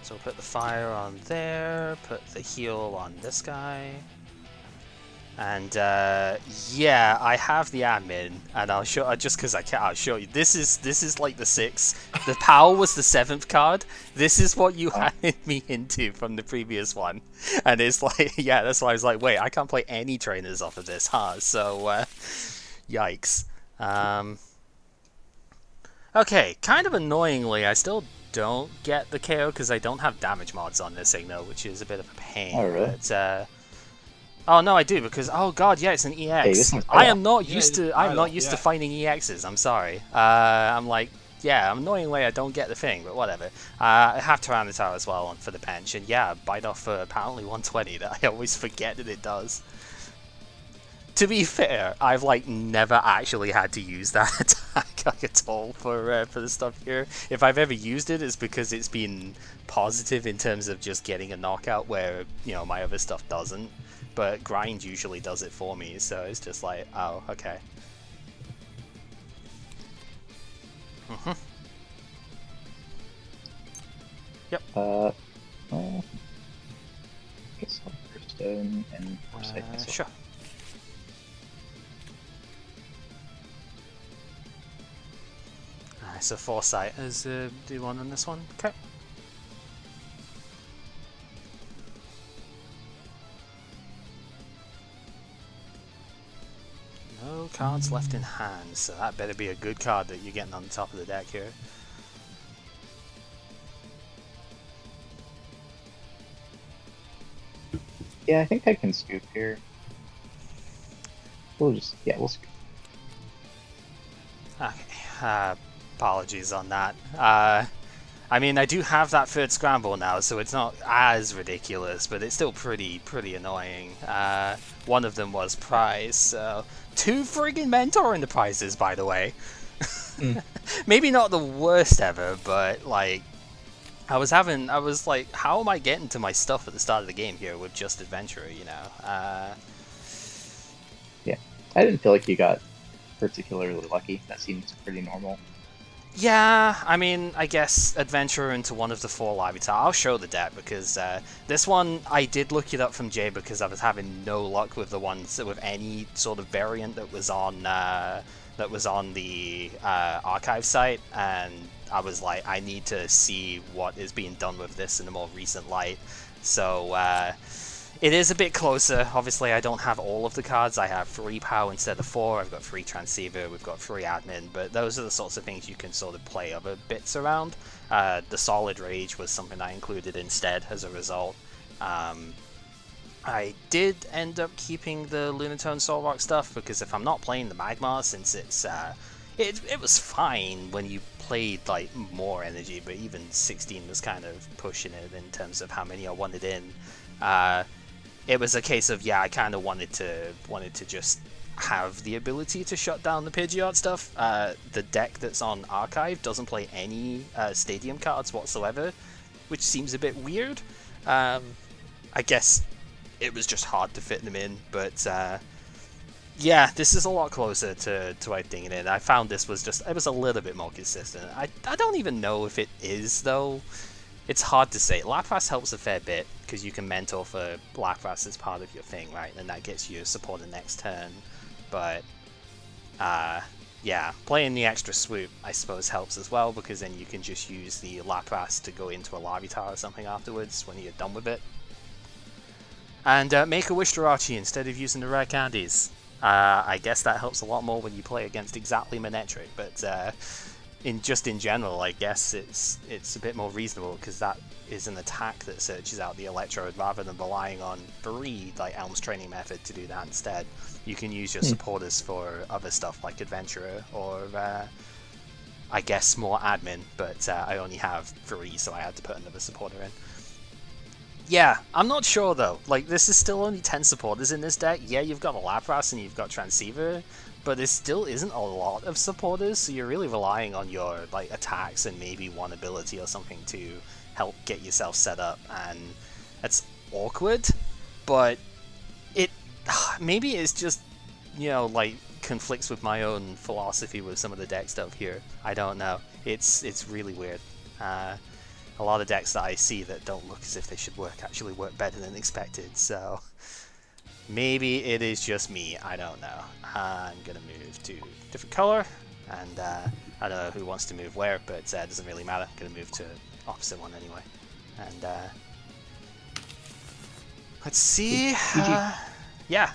So we'll put the fire on there, put the heal on this guy. And yeah, I have the admin, and I'll show just because I can. I'll show you. This is like the 6th. The POW was the 7th card. This is what you handed me into from the previous one, and it's like, yeah, that's why I was like, wait, I can't play any trainers off of this, huh? So, yikes. Okay, kind of annoyingly, I still don't get the KO because I don't have damage mods on this signal, which is a bit of a pain. Oh, really? But, oh no, I do because oh god, yeah, it's an EX. Hey, this one's I am not used to. I'm not Idle, used yeah. to finding EXs. I'm sorry. I'm like, yeah, annoyingly I don't get the thing, but whatever. I have Tyranitar as well for the bench, and yeah, bite off for apparently 120. That I always forget that it does. To be fair, I've like never actually had to use that attack at all for the stuff here. If I've ever used it, it's because it's been positive in terms of just getting a knockout where my other stuff doesn't. But grind usually does it for me, so it's just like, oh, okay. Yep. Well, guess I'll first stone and foresight myself. Sure. Alright, so foresight is the one on this one. Okay. No cards left in hand, so that better be a good card that you're getting on the top of the deck here. Yeah, I think I can scoop here. We'll scoop. Okay, apologies on that. I mean, I do have that 3rd scramble now, so it's not as ridiculous, but it's still pretty annoying. One of them was prize, so 2 friggin' mentor in the prizes, by the way. Maybe not the worst ever, but like, I was like, how am I getting to my stuff at the start of the game here with just Adventurer, Yeah, I didn't feel like you got particularly lucky. That seems pretty normal. Yeah, I mean, I guess Adventurer into one of the 4 Larvitar. I'll show the deck because this one, I did look it up from Jay because I was having no luck with the ones with any sort of variant that was on the archive site, and I was like, I need to see what is being done with this in a more recent light. So it is a bit closer. Obviously, I don't have all of the cards. I have 3 POW instead of 4. I've got 3 Transceiver. We've got 3 Admin. But those are the sorts of things you can sort of play other bits around. The Solid Rage was something I included instead as a result. I did end up keeping the Lunatone Solrock stuff because if I'm not playing the Magmar, since it was fine when you played like more energy, but even 16 was kind of pushing it in terms of how many I wanted in. It was a case of, yeah, I kind of wanted to just have the ability to shut down the Pidgeot stuff. The deck that's on Archive doesn't play any Stadium cards whatsoever, which seems a bit weird. I guess it was just hard to fit them in, but yeah, this is a lot closer to I thinking it. I found this was it was a little bit more consistent. I don't even know if it is, though. It's hard to say. Lapras helps a fair bit, because you can mentor for Lapras as part of your thing, right? And that gets you support the next turn. But, yeah, playing the extra swoop, I suppose, helps as well, because then you can just use the Lapras to go into a Larvitar or something afterwards when you're done with it. And make a Wish Jirachi instead of using the rare candies. I guess that helps a lot more when you play against exactly Manectric, but in general, I guess it's a bit more reasonable because that is an attack that searches out the Electrode rather than relying on Breed, like Elm's training method, to do that instead. You can use your supporters for other stuff like Adventurer or I guess, more admin, but I only have 3, so I had to put another supporter in. Yeah, I'm not sure though. Like, this is still only 10 supporters in this deck. Yeah, you've got a Lapras and you've got Transceiver, but there still isn't a lot of supporters, so you're really relying on your like attacks and maybe one ability or something to help get yourself set up, and it's awkward, but it maybe it's just, you know, like conflicts with my own philosophy with some of the deck stuff here. I don't know. It's really weird. A lot of decks that I see that don't look as if they should work actually work better than expected, so maybe it is just me, I don't know. I'm gonna move to different color, and I don't know who wants to move where, but it doesn't really matter. I'm gonna move to opposite one anyway. And let's see. Yeah.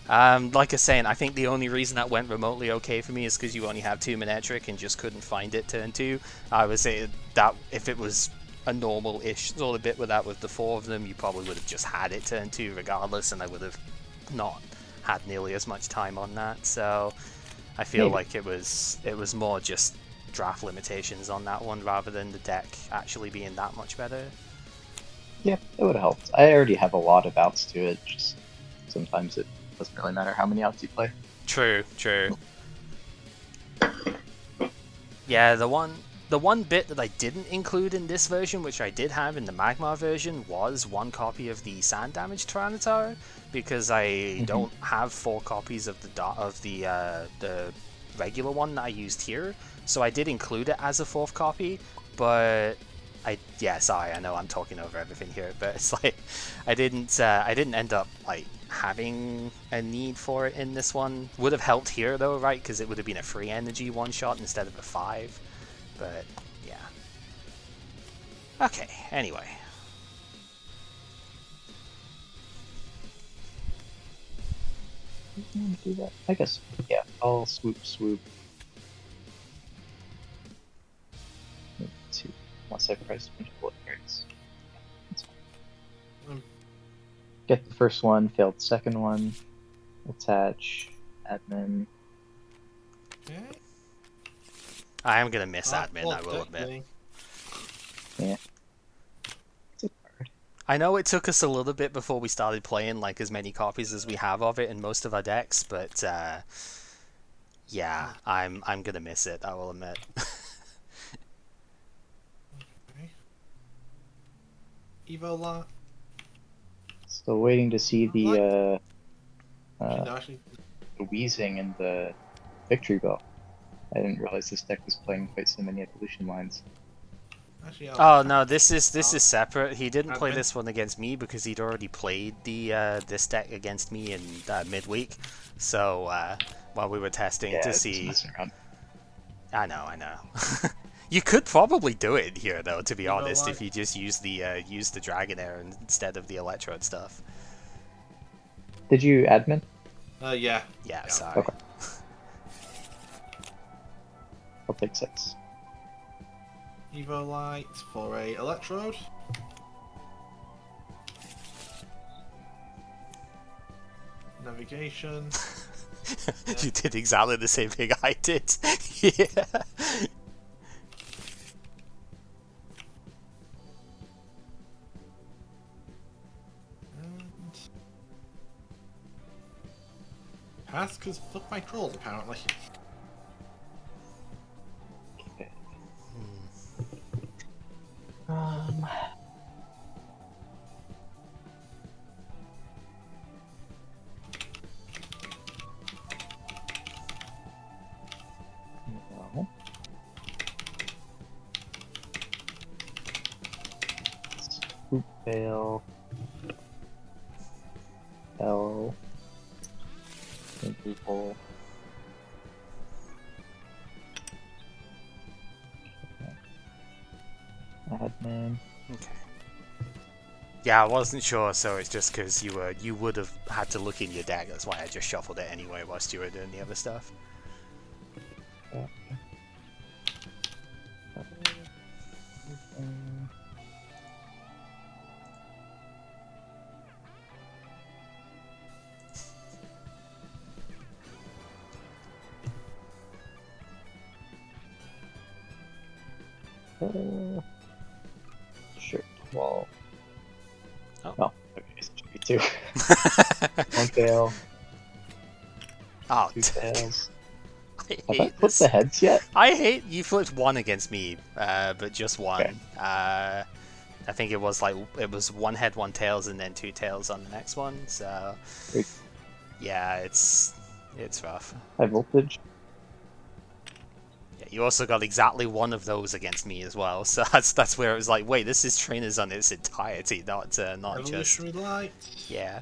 Like I was saying, I think the only reason that went remotely okay for me is because you only have 2 Manectric and just couldn't find it turn 2. I would say that if it was a normal-ish sort of bit with that, with the 4 of them, you probably would have just had it turn 2 regardless, and I would have not had nearly as much time on that. So I feel like it was more just draft limitations on that one rather than the deck actually being that much better. Yeah, it would have helped. I already have a lot of outs to it, just sometimes it doesn't really matter how many outs you play. True. Yeah, the one bit that I didn't include in this version, which I did have in the Magmar version, was 1 copy of the Sand Damage Tyranitar, because I don't have 4 copies of the regular one that I used here, so I did include it as a 4th copy, but sorry, I know I'm talking over everything here, but it's like I didn't end up like having a need for it in this one. Would have helped here though, right? Because it would have been a free energy one shot instead of a 5. But yeah. Okay. Anyway. Do that. I guess. Yeah. I'll swoop. To one sacrifice a bunch of bullet cards. Get the first one, failed the second one. Attach, admin. Okay. I am gonna miss admin, I will admit. Yeah. I know it took us a little bit before we started playing like as many copies as we have of it in most of our decks, but yeah, I'm gonna miss it, I will admit. Okay. Evo Lot. Still waiting to see the Actually, the wheezing and the victory bell. I didn't realize this deck was playing quite so many evolution lines. Oh no, this is separate. He didn't play admin. this one against me because he'd already played the this deck against me in midweek. So while we were testing to see, I know. You could probably do it here though, to be honest, if you just use the Dragonair instead of the Electrode stuff. Did you admin? Yeah. Yeah, sorry. Okay. I'll take 6. Evo Light for a Electrode. Navigation. You did exactly the same thing I did. Yeah. And pass because fuck my trolls apparently. Okay. No. Swoop fail. L. People. Admin. Okay. Yeah, I wasn't sure, so it's just because you would have had to look in your deck. That's why I just shuffled it anyway whilst you were doing the other stuff. Sure. Well. Oh. Oh, okay, so it should be two. One tail, Oh, two tails. I Have I hate flipped this. the heads yet? I hate you flipped one against me, but just one. Okay. I think it was one head, one tails, and then two tails on the next one. So Wait. yeah, it's rough. High voltage. Yeah, you also got exactly one of those against me as well. So that's where it was like, wait, this is trainers on its entirety, not just Evolutionary light. yeah.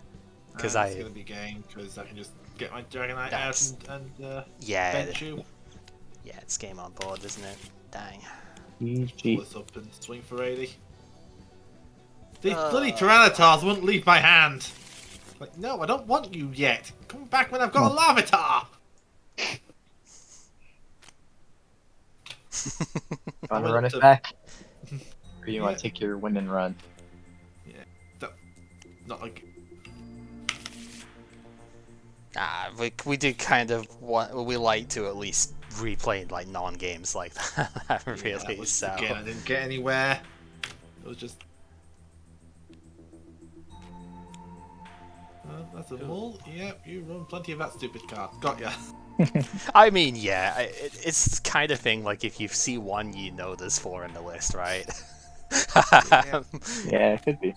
Because It's gonna be game because I can just get my Dragonite out and yeah, bench you. yeah, it's game on board, isn't it? Dang. Pull GG. this up and swing for 80. These bloody Tyranitars wouldn't leave my hand. Like, no, I don't want you yet. Come back when I've got a Larvitar. You want to run it back? Or you want to take your win and run? Yeah. Not like. We do kind of we like to at least replay like non-games like that really. Yeah, So again, I didn't get anywhere. It was just. That's a bull. Yep, you run plenty of that stupid card. Got ya. I mean, yeah, it's the kind of thing like if you see one, you know there's four in the list, right? Yeah, it could be.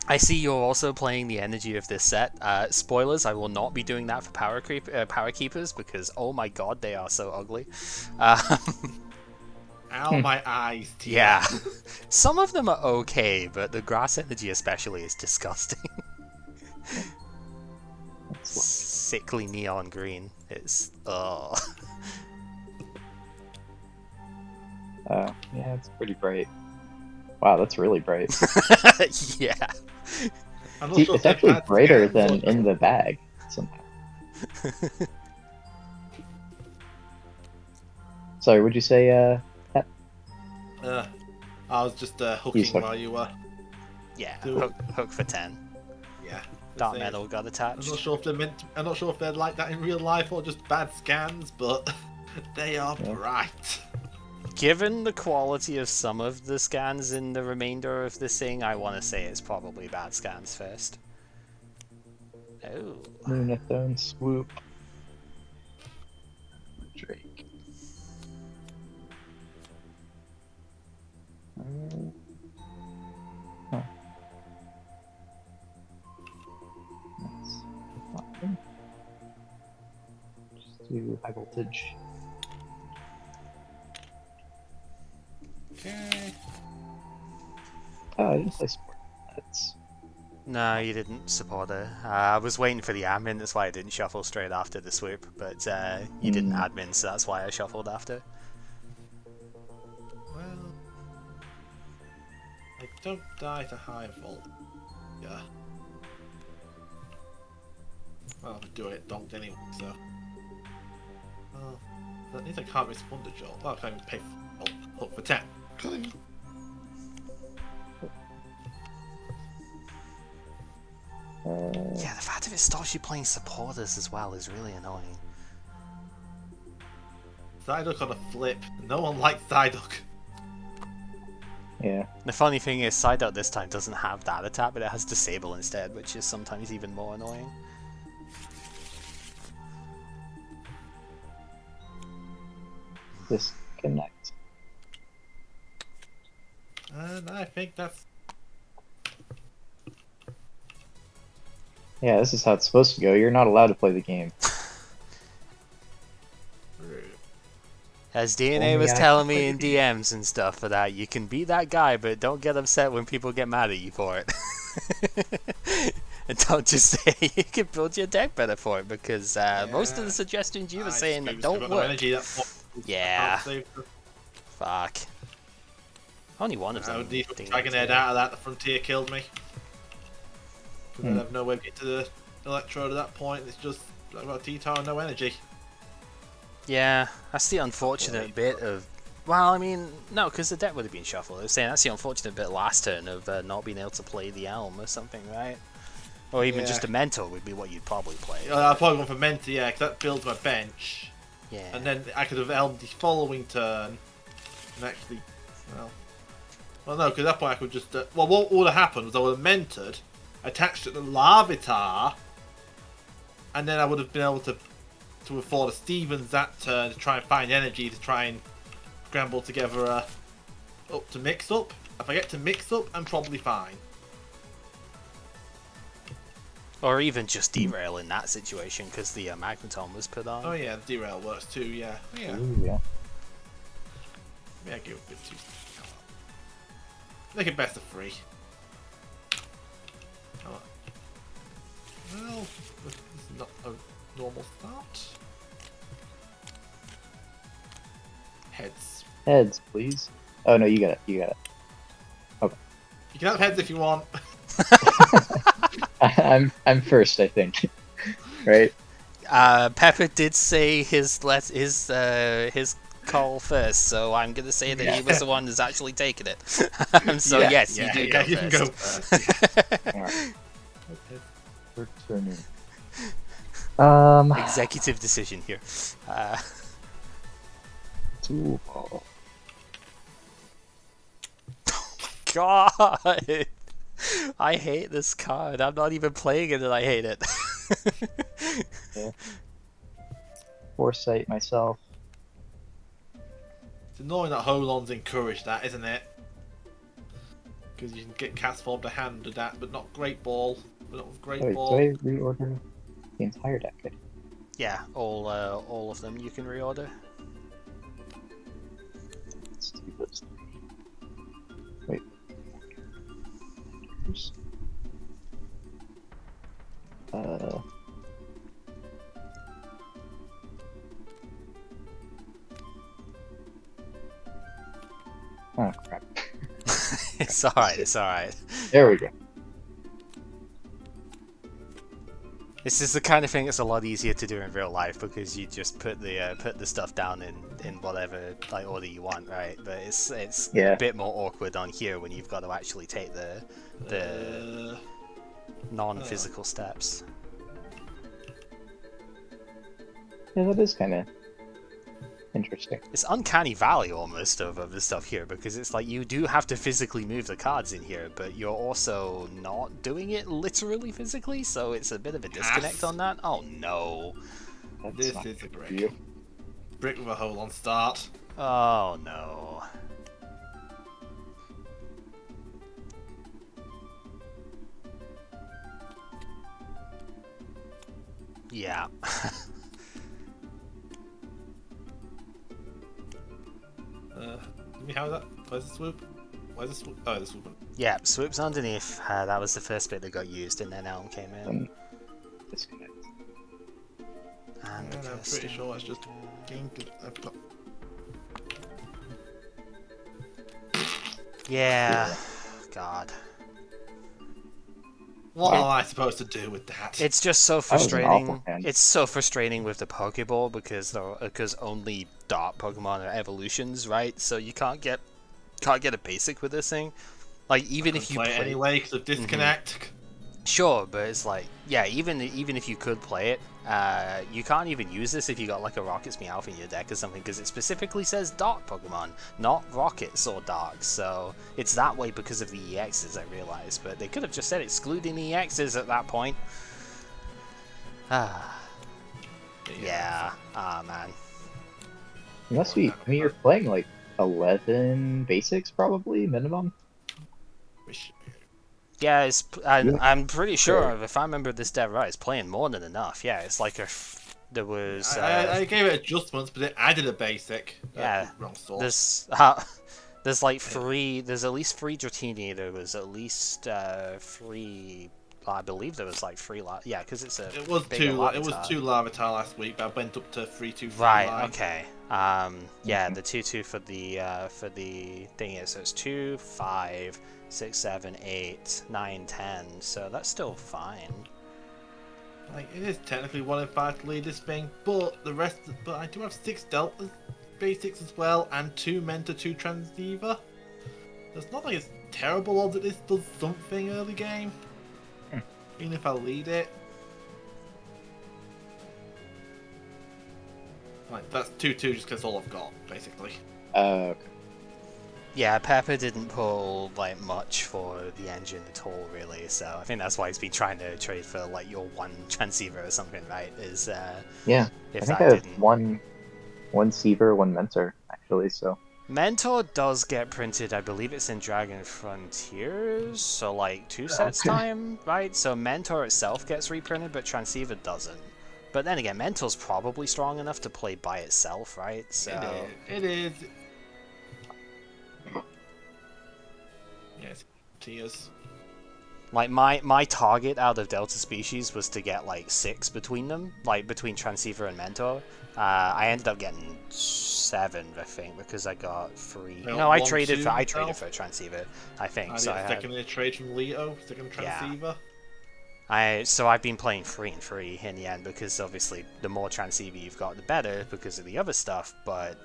I see you're also playing the energy of this set. Spoilers, I will not be doing that for Power Keepers because, oh my god, they are so ugly. Ow, my eyes. Yeah. Some of them are okay, but the grass energy especially is disgusting. Sickly neon green. It's, yeah, it's pretty bright. Wow, that's really bright. yeah. See, it's actually brighter than in the bag somehow. Sorry, would you say, Pat? I was just hooking while you were. Yeah, hook for 10. Yeah. Dark metal got attached. I'm not sure if they're like that in real life or just bad scans, but they are bright. Given the quality of some of the scans in the remainder of this thing, I want to say it's probably bad scans first. Oh. Lunathone swoop. Drake. Huh. That's fine. Just do high voltage. Okay. Oh, I didn't play sport. That's... No, you didn't support her. I was waiting for the admin, that's why I didn't shuffle straight after the swoop, but you didn't admin, so that's why I shuffled after. Well, I don't die to high volt. Yeah. Well, I'm doing it donked anyway, so. Oh, that means I can't miss Wonder Jolt. Oh, I can't even pay hook for 10. Yeah, the fact that it stops you playing supporters as well is really annoying. Psyduck on a flip. No one likes Psyduck. Yeah. The funny thing is, Psyduck this time doesn't have that attack, but it has Disable instead, which is sometimes even more annoying. Disconnect. And I think that's... Yeah, this is how it's supposed to go. You're not allowed to play the game. As DNA was telling me in DMs and stuff for that, you can beat that guy, but don't get upset when people get mad at you for it. And don't just say you can build your deck better for it, because most of the suggestions you were saying that don't work. Yeah. Fuck. Only one of them. Dragonite out of that, the Frontier killed me. Because I have no way to get to the Electrode at that point, it's just, I've got a T-Tar and no energy. Yeah, that's the unfortunate bit of... Well, I mean, no, because the deck would have been shuffled. I was saying that's the unfortunate bit last turn of not being able to play the Elm or something, right? Or even just a Mentor would be what you'd probably play. I'd probably go for Mentor, yeah, because that builds my bench. Yeah. And then I could have Elmed the following turn, And actually, well, no, because at that point I could just... well, what would have happened was I would have mentored, attached it to Larvitar, and then I would have been able to afford a Stevens that turn to try and find energy to try and scramble together up to mix up. If I get to mix up, I'm probably fine. Or even just derail in that situation because the magneton was put on. Oh yeah, the derail works too. Yeah, yeah. Ooh, yeah. Maybe I give it a bit too. Make it best of 3. Well, this is not a normal start. Heads. Heads, please. Oh no, you got it. You got it. Okay. You can have heads if you want. I'm first, I think. Right? Pepper did say his call first, so I'm gonna say that he was the one who's actually taking it. So Yeah. yes, you do go you can go first. first. Alright. Returning. Executive decision here. Tool ball. God, I hate this card. I'm not even playing it, and I hate it. Yeah. Foresight myself. It's annoying that Holon's encouraged that, isn't it? Because you can get cast form to hand with that, but not Great Ball. But not with Great Wait, Ball. do I reorder the entire deck? Yeah, all of them you can reorder. Let's do those 3. Wait. Oops. Oh crap. It's alright. It's alright. There we go. This is the kind of thing that's a lot easier to do in real life because you just put the stuff down in whatever like order you want, right? But it's Yeah. a bit more awkward on here when you've got to actually take the non-physical steps. Yeah, that is kind of interesting. It's uncanny valley almost of the stuff here because it's like you do have to physically move the cards in here, but you're also not doing it literally physically, so it's a bit of a disconnect on that. Oh no. That's This not is a good for brick. you. Brick with a hole on start. Oh no. Yeah. How is that? Where's the swoop? Where's the swoop? Oh, the swoop. Yeah, swoops underneath. That was the first bit that got used, and then Elm came in. Disconnect. And And I'm pretty sure it's just game. I've got. yeah. God. What am I supposed to do with that? It's just so was an frustrating. awful hand. It's so frustrating with the Pokeball because only Dark Pokemon are evolutions, right? So you can't get a basic with this thing. Like even if you play it anyway because of disconnect. Sure, but it's like, yeah, even if you could play it, you can't even use this if you got like a Rocket's Meowth in your deck or something, because it specifically says Dark Pokemon, not Rockets or Dark, so it's that way because of the EXs, I realize, but they could have just said excluding the EXs at that point. Yeah, man. You must be. I mean, you're playing like 11 basics probably minimum. Yeah, I'm pretty sure, if I remember this deck right, it's playing more than enough. Yeah, it's like there was... I gave it adjustments, but it added a basic. Yeah, wrong source. there's like there's at least 3 Dratini, there was at least 3... I believe there was like 3... Yeah, because it's a It was bigger two. It was Larvitar. 2 Larvitar last week, but I went up to 3-2. Right. Okay. Yeah, the 2/2 for the thing is, so it's 2, 5, 6, 7, 8, 9, 10. So that's still fine. Like it is technically 1 in 5 to lead this thing, but but I do have 6 Delta basics as well, and 2 Mentor, 2 Transdiva. It's not like it's terrible odds that this does something early game, even if I lead it. Like that's 2/2 just because all I've got basically. Okay. Yeah, Pepper didn't pull like much for the engine at all, really. So I think that's why he's been trying to trade for like your one transceiver or something, right? Is Yeah, I if think I that have didn't. one Seaver, one Mentor actually. So Mentor does get printed, I believe it's in Dragon Frontiers, so like 2 sets okay. time, right? So Mentor itself gets reprinted, but Transceiver doesn't. But then again, Mentor's probably strong enough to play by itself, right? It So is. It is. Yes, tears. like my target out of Delta species was to get like 6 between them, like between Transceiver and Mentor. I ended up getting 7, I think, because I got 3. I got No, I 1, traded 2 for myself. a Transceiver, I think. I So did I a had second in a trade from Leto, second yeah. transceiver. So I've been playing 3 and 3 in the end because obviously the more transceiver you've got, the better because of the other stuff. But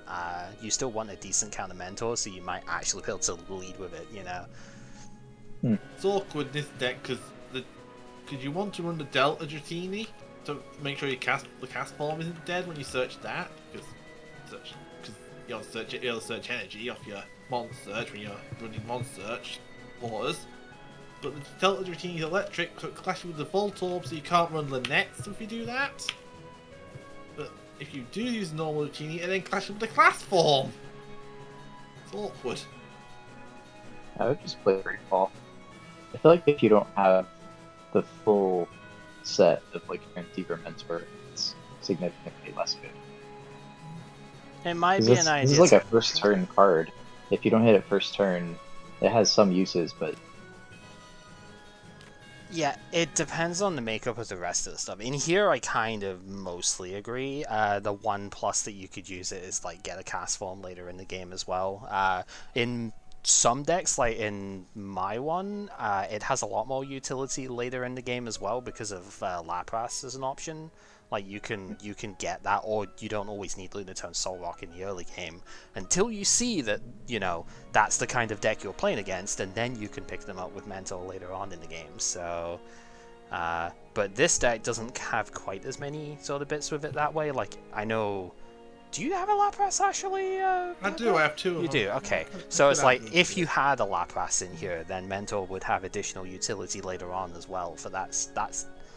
you still want a decent counter mentor, so you might actually be able to lead with it. You know. It's awkward this deck because you want to run the Delta Dratini to make sure the cast form isn't dead when you search that because you'll search energy off your Mon Search when you're running Mon Search orders. But the Delta Dratini is electric, so it clashes with the Volt Orb, so you can't run Lynette's if you do that. But if you do use normal Dratini, it then clashes with the class form. It's awkward. I would just play Free Fall. I feel like if you don't have the full set of like Transceiver Mentor, it's significantly less good. It might 'Cause be an this is idea like a to. first turn card. If you don't hit it first turn, it has some uses, but Yeah, it depends on the makeup of the rest of the stuff. In here, I kind of mostly agree. The one plus that you could use it is like get a cast form later in the game as well. In some decks, like in my one, it has a lot more utility later in the game as well because of Lapras as an option. Like you can get that, or you don't always need Lunatone Soul Rock in the early game until you see that that's the kind of deck you're playing against, and then you can pick them up with Mentor later on in the game. So, but this deck doesn't have quite as many sort of bits with it that way. Like I know. Do you have a Lapras actually? I do. I have 2 of You them. do, okay. I So could it's add like them if to you it. had a Lapras in here, then Mentor would have additional utility later on as well. For that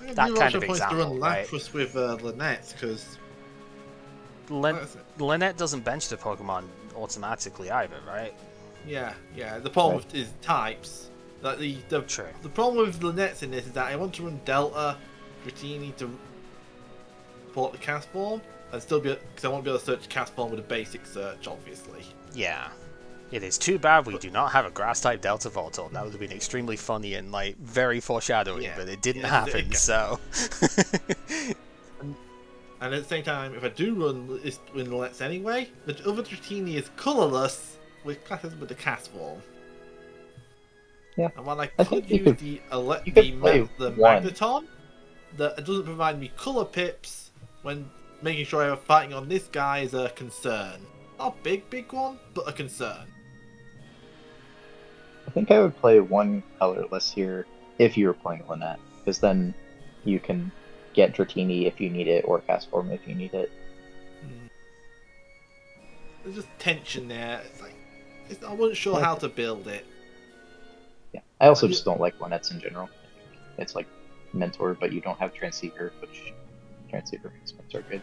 You kind also of points to example, run right? Lapras with Lynette because Lynette doesn't bench the Pokemon automatically either, right? yeah. The problem Right. with is types. Like True. the problem with Lynette's in this is that I want to run Delta Dratini to support the cast form and still be because I won't be able to search cast form with a basic search, obviously. Yeah. It is too bad we But do not have a grass type Delta Voltorb. That would have been extremely funny and like very foreshadowing, yeah, but it didn't yeah, happen. So. and at the same time, if I do run this with Lynette's anyway, the other Dratini is colourless with classes with the cast form. yeah, And while I I could think you use could the play the one. Magneton, that it doesn't provide me colour pips when making sure I'm fighting on this guy is a concern. Not a big one, but a concern. I think I would play one colorless here if you were playing Lynette, because then you can get Dratini if you need it, or Castform if you need it. There's just tension there. It's like I wasn't sure Yeah. how to build it. Yeah, I also just don't like Lynette's in general. It's like Mentor, but you don't have Transceiver, which Transceiver makes Mentor good.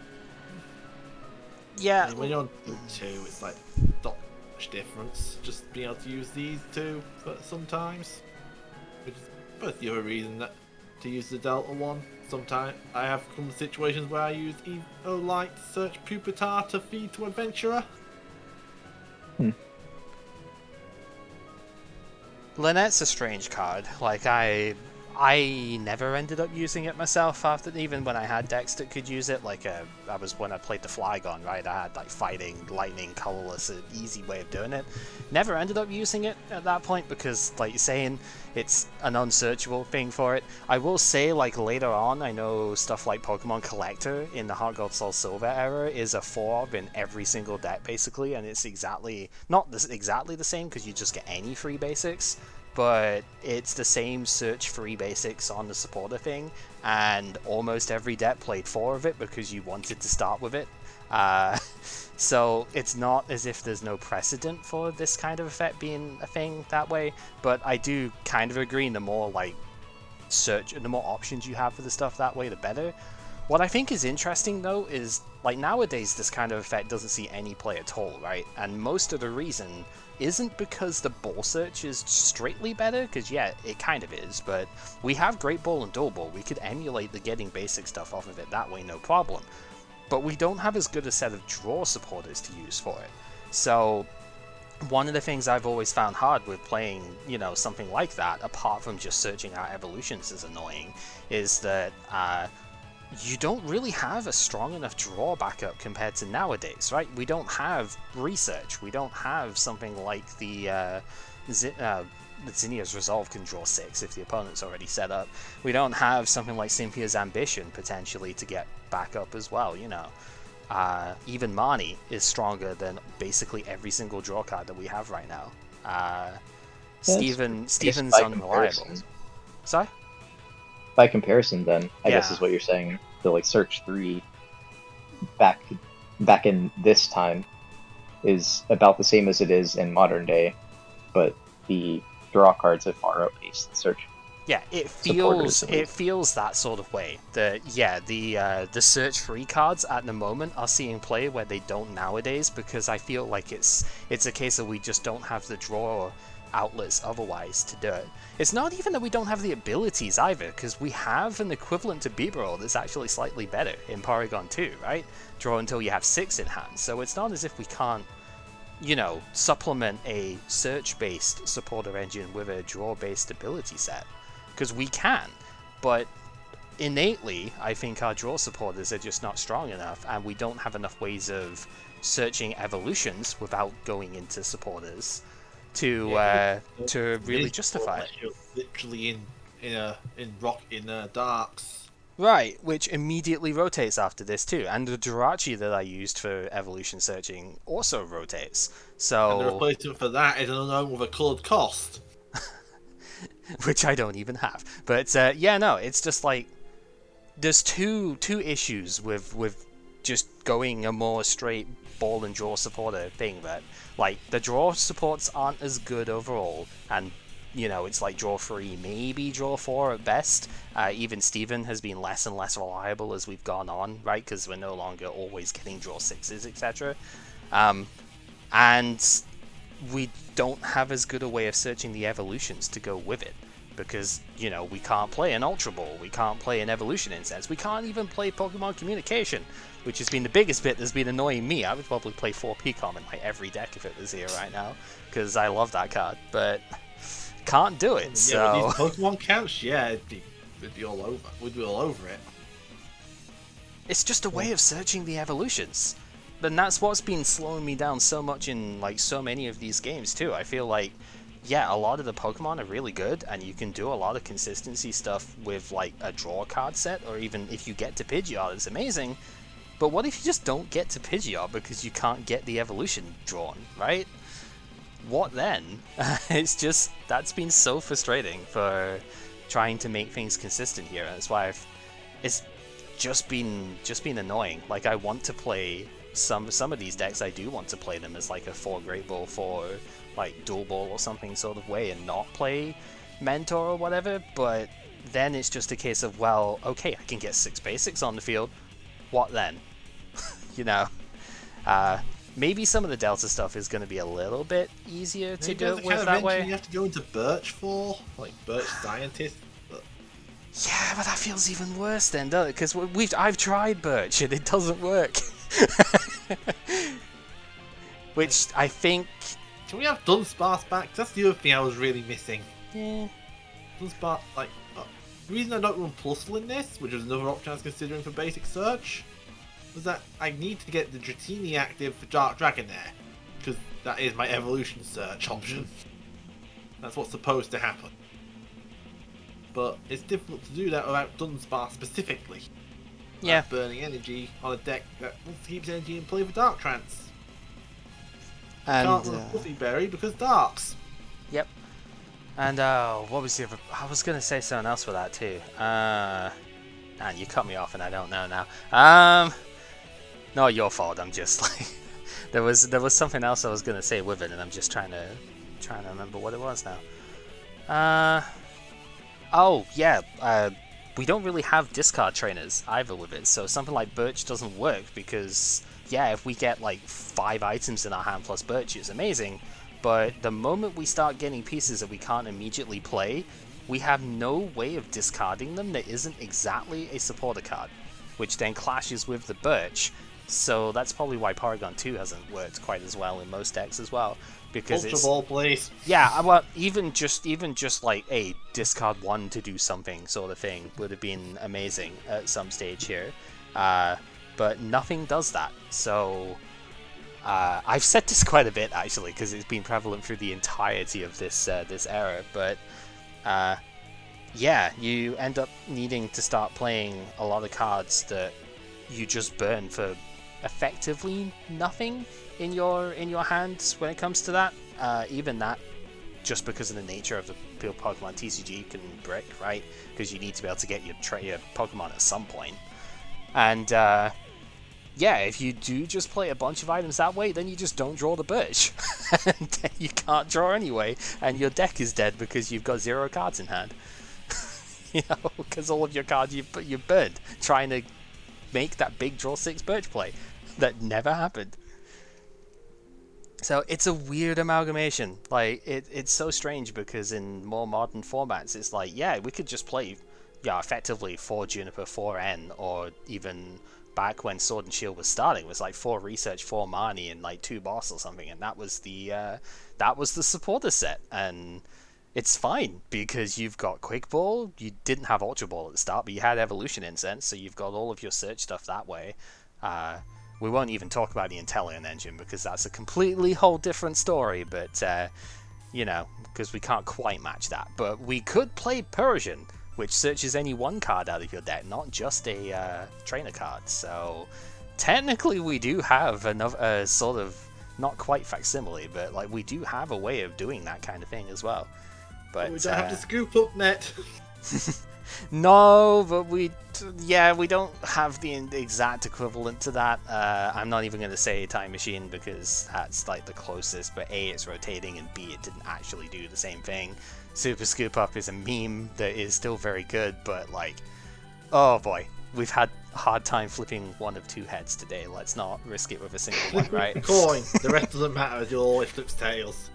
Yeah. I mean, when you're on 2, it's like not much difference. Just being able to use these 2 sometimes. Which is both the other reason that to use the Delta one. Sometimes I have come to situations where I use Evo Light to search Pupitar to feed to Adventurer. Lynette's a strange card. Like I never ended up using it myself after even when I had decks that could use it. Like I was when I played the Flygon, right? I had like fighting, lightning, colorless, an easy way of doing it. Never ended up using it at that point because, like you're saying, it's an unsearchable thing for it. I will say, like later on, I know stuff like Pokemon Collector in the Heart Gold Soul Silver era is a 4 in every single deck basically, and it's exactly not exactly the same because you just get any free basics. but it's the same search 3 basics on the supporter thing, and almost every deck played 4 of it because you wanted to start with it. So it's not as if there's no precedent for this kind of effect being a thing that way, but I do kind of agree, the more like the more options you have for the stuff that way, the better. What I think is interesting though is, like, nowadays this kind of effect doesn't see any play at all, right? And most of the reason isn't because the ball search is straightly better, because yeah, it kind of is, but we have Great Ball and Dual Ball. We could emulate the getting basic stuff off of it that way, no problem. But we don't have as good a set of draw supporters to use for it. So one of the things I've always found hard with playing, you know, something like that, apart from just searching out evolutions is annoying, is that you don't really have a strong enough draw backup compared to nowadays, right? We don't have research. We don't have something like the Zinnia's Resolve can draw 6 if the opponent's already set up. We don't have something like Cynthia's Ambition potentially to get backup as well, you know. Even Marnie is stronger than basically every single draw card that we have right now. Steven's unreliable. Sorry? By comparison, then, I guess Yeah. is what you're saying. The like Search 3 back in this time is about the same as it is in modern day, but the draw cards have far outpaced the Search. Yeah, it supporters, feels that sort of way. The search free cards at the moment are seeing play where they don't nowadays, because I feel like it's a case of we just don't have the draw outlets otherwise to do it. It's not even that we don't have the abilities either, because we have an equivalent to Beatdown that's actually slightly better in Porygon 2, right? Draw until you have 6 in hand. So it's not as if we can't, you know, supplement a search-based supporter engine with a draw-based ability set. Because we can, but innately, I think our draw supporters are just not strong enough, and we don't have enough ways of searching evolutions without going into supporters to really justify it. You're literally in darks. Right, which immediately rotates after this too, and the Jirachi that I used for evolution searching also rotates. So, And the replacement for that is an unknown with a coloured cost. which I don't even have. But yeah, no, it's just like there's two issues with just going a more straight ball and draw supporter thing. That like the draw supports aren't as good overall, and you know it's like draw 3, maybe draw 4 at best. Even Steven has been less and less reliable as we've gone on, right? Because we're no longer always getting draw 6s, etc. And we don't have as good a way of searching the evolutions to go with it, because, you know, we can't play an Ultra Ball, we can't play an Evolution Incense, we can't even play Pokemon Communication, which has been the biggest bit that's been annoying me. I would probably play 4 PCOM in like every deck if it was here right now, because I love that card, but can't do it, so... Yeah, with these Pokemon counts, yeah, it'd be all over. We'd be all over it. It's just a way of searching the evolutions. And that's what's been slowing me down so much in like so many of these games too. I feel like, yeah, a lot of the Pokemon are really good, and you can do a lot of consistency stuff with like a draw card set, or even if you get to Pidgeot, it's amazing. But what if you just don't get to Pidgeot because you can't get the evolution drawn, right? What then? It's just, that's been so frustrating for trying to make things consistent here. That's why it's just been annoying. Like, I want to play some of these decks. I do want to play them as like a 4 Great Ball, 4 like Dual Ball or something sort of way, and not play Mentor or whatever. But then it's just a case of, well, okay, I can get 6 basics on the field. What then? You know, maybe some of the Delta stuff is going to be a little bit easier to do it with that way. You have to go into Birch for, like Birch Scientist. But... yeah, but that feels even worse then, doesn't it? Because I've tried Birch and it doesn't work. Which I think... can we have Dunsparce back? That's the other thing I was really missing. Yeah. Dunsparce, like, the reason I don't run Plusle in this, which was another option I was considering for basic search, was that I need to get the Dratini active for Dark Dragon there, because that is my evolution search option. That's what's supposed to happen. But it's difficult to do that without Dunsparce specifically. Yeah. Burning energy on a deck that wants to keep energy in play for Dark Trance. And Can't run Fluffy Berry because Darks. yep. And what was the other? I was gonna say something else for that too. And you cut me off, and I don't know now. Not your fault. I'm just like there was something else I was gonna say with it, and I'm just trying to remember what it was now. Oh yeah. We don't really have discard trainers either with it, so something like Birch doesn't work because yeah, if we get like 5 items in our hand plus Birch, it's amazing. But the moment we start getting pieces that we can't immediately play, we have no way of discarding them that isn't exactly a supporter card, which then clashes with the Birch. So that's probably why Porygon 2 hasn't worked quite as well in most decks as well, because Ultra Ball, please. yeah, well, even just like a discard 1 to do something sort of thing would have been amazing at some stage here, but nothing does that. So I've said this quite a bit actually, because it's been prevalent through the entirety of this era. But yeah, you end up needing to start playing a lot of cards that you just burn for effectively nothing in your hands when it comes to that. Even that, just because of the nature of the Pokemon TCG can brick, right? Because you need to be able to get your Pokemon at some point. And yeah, if you do just play a bunch of items that way, then you just don't draw the Birch. And then you can't draw anyway, and your deck is dead because you've got 0 cards in hand. You know, because all of your cards you burned trying to make that big draw 6 Birch play that never happened. So it's a weird amalgamation. Like it's so strange because in more modern formats, it's like, yeah, we could just play, yeah, effectively 4 Juniper, 4 N, or even back when Sword and Shield was starting, it was like 4 Research, 4 Marnie, and like 2 Boss or something, and that was the supporter set, and it's fine because you've got Quick Ball. You didn't have Ultra Ball at the start, but you had Evolution Incense, so you've got all of your search stuff that way. We won't even talk about the Inteleon engine because that's a completely whole different story, but you know, because we can't quite match that. But we could play Persian, which searches any 1 card out of your deck, not just a trainer card. So technically we do have another sort of, not quite facsimile, but like we do have a way of doing that kind of thing as well. But we don't have to scoop up net. No, but we don't have the exact equivalent to that. I'm not even going to say Time Machine because that's like the closest, but A, it's rotating, and B, it didn't actually do the same thing. Super Scoop Up is a meme that is still very good, but like, oh boy, we've had a hard time flipping one of 2 heads today. Let's not risk it with a single one, right? Coin. The rest doesn't matter, you'll always flip tails.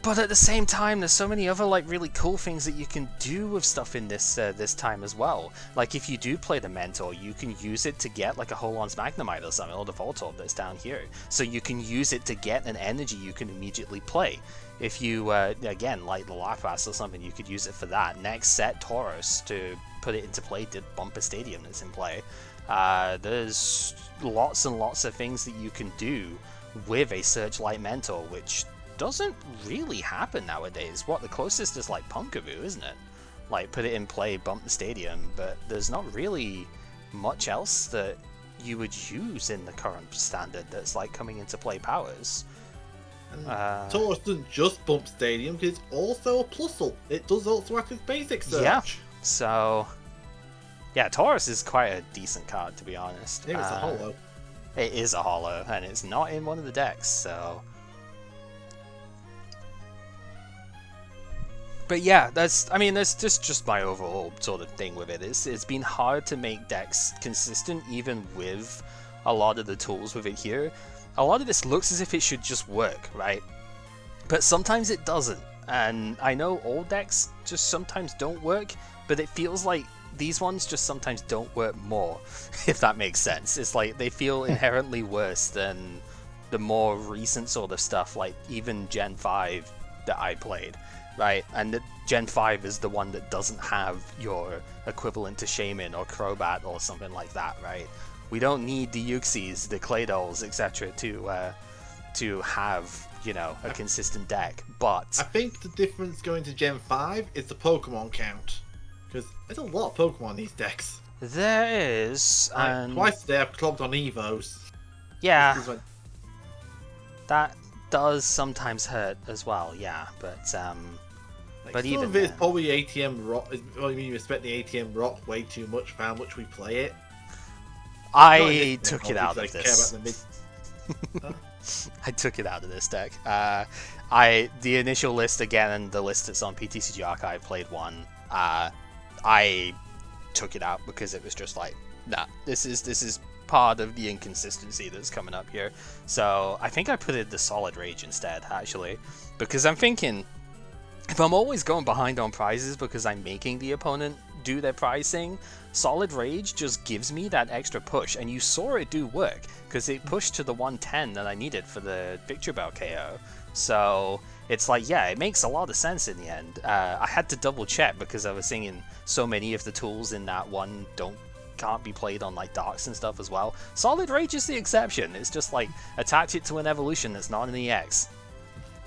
But at the same time, there's so many other like really cool things that you can do with stuff in this time as well. Like if you do play the Mentor, you can use it to get like a Holon's Magnemite or something, or the Voltorb that's down here. So you can use it to get an energy you can immediately play. If you, again, like the Lapras or something, you could use it for that. Next set, Tauros, to put it into play, did Bumper Stadium that's in play. There's lots and lots of things that you can do with a Searchlight Mentor, which doesn't really happen nowadays. What, the closest is like Pumpkaboo, isn't it? Like, put it in play, bump the stadium, but there's not really much else that you would use in the current standard that's like coming into play powers. Taurus doesn't just bump stadium, because it's also a plusle. It does also act as basic search. Yeah, so yeah, Taurus is quite a decent card, to be honest. Yeah, it's a holo. It is a holo, and it's not in one of the decks, so. But yeah, that's just my overall sort of thing with it. It's been hard to make decks consistent, even with a lot of the tools with it here. A lot of this looks as if it should just work, right? But sometimes it doesn't. And I know old decks just sometimes don't work, but it feels like these ones just sometimes don't work more, if that makes sense. It's like they feel inherently worse than the more recent sort of stuff, like even Gen 5 that I played, right? And the Gen 5 is the one that doesn't have your equivalent to Shaman or Crobat or something like that, right? We don't need the Uxies, the Claydolls, etc. to have, you know, a consistent deck. But I think the difference going to Gen 5 is the Pokemon count. Because there's a lot of Pokemon in these decks. There is, and twice today I've clogged on Evos. yeah, that does sometimes hurt as well, yeah, but Like, but some even of it is then. probably ATM rock. Well, I mean, you respect the ATM rock way too much for how much we play it. Not in I this took deck, it out obviously, of I care this. about the mid. I took it out of this deck. The initial list again, and the list that's on PTCG Archive played one. I took it out because it was just like, nah, this is part of the inconsistency that's coming up here. So I think I put in the Solid Rage instead, actually, because I'm thinking, if I'm always going behind on prizes because I'm making the opponent do their prize thing, Solid Rage just gives me that extra push, and you saw it do work, because it pushed to the 110 that I needed for the Victory Bell KO. So it's like, yeah, it makes a lot of sense in the end. I had to double check because I was thinking so many of the tools in that one can't be played on like darks and stuff as well. Solid Rage is the exception. It's just like, attach it to an evolution that's not an EX.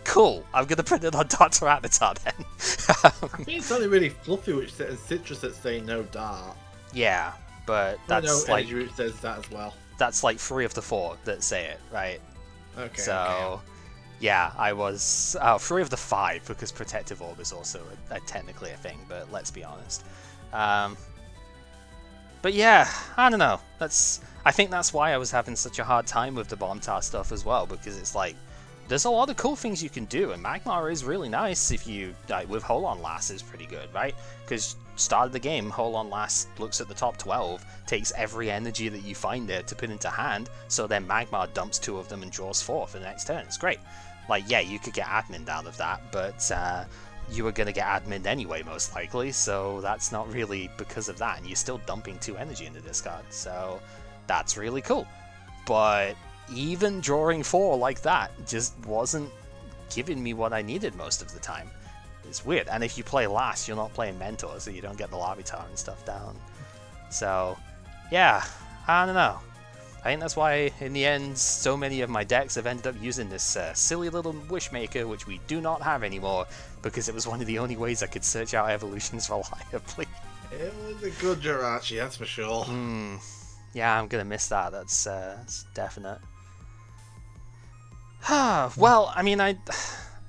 Cool, I'm gonna put it on Tyranitar then. I think it's only really Fluffy which says Citrus that say no dart. Yeah, but I that's know like, Energy Root says that as well. that's like 3 of the 4 that say it, right? Okay. So, okay. yeah, I was 3 of the 5 because Protective Orb is also technically a thing, but let's be honest. But yeah, I don't know. I think that's why I was having such a hard time with the BombTar stuff as well, because it's like, there's a lot of cool things you can do, and Magmar is really nice if you, like, with Holon Last is pretty good, right? Because start of the game, Holon Last looks at the top 12, takes every energy that you find there to put into hand, so then Magmar dumps 2 of them and draws 4 for the next turn. It's great. Like, yeah, you could get admin out of that, but you were going to get admin anyway, most likely, so that's not really because of that, and you're still dumping 2 energy into discard, so that's really cool. But even drawing 4 like that just wasn't giving me what I needed most of the time. It's weird. And if you play last, you're not playing Mentor, so you don't get the Larvitar and stuff down. So, yeah, I don't know. I think that's why, in the end, so many of my decks have ended up using this silly little Wishmaker, which we do not have anymore, because it was one of the only ways I could search out evolutions reliably. It was a good Jirachi, that's for sure. Yeah, I'm gonna miss that. That's definite. Well, I mean,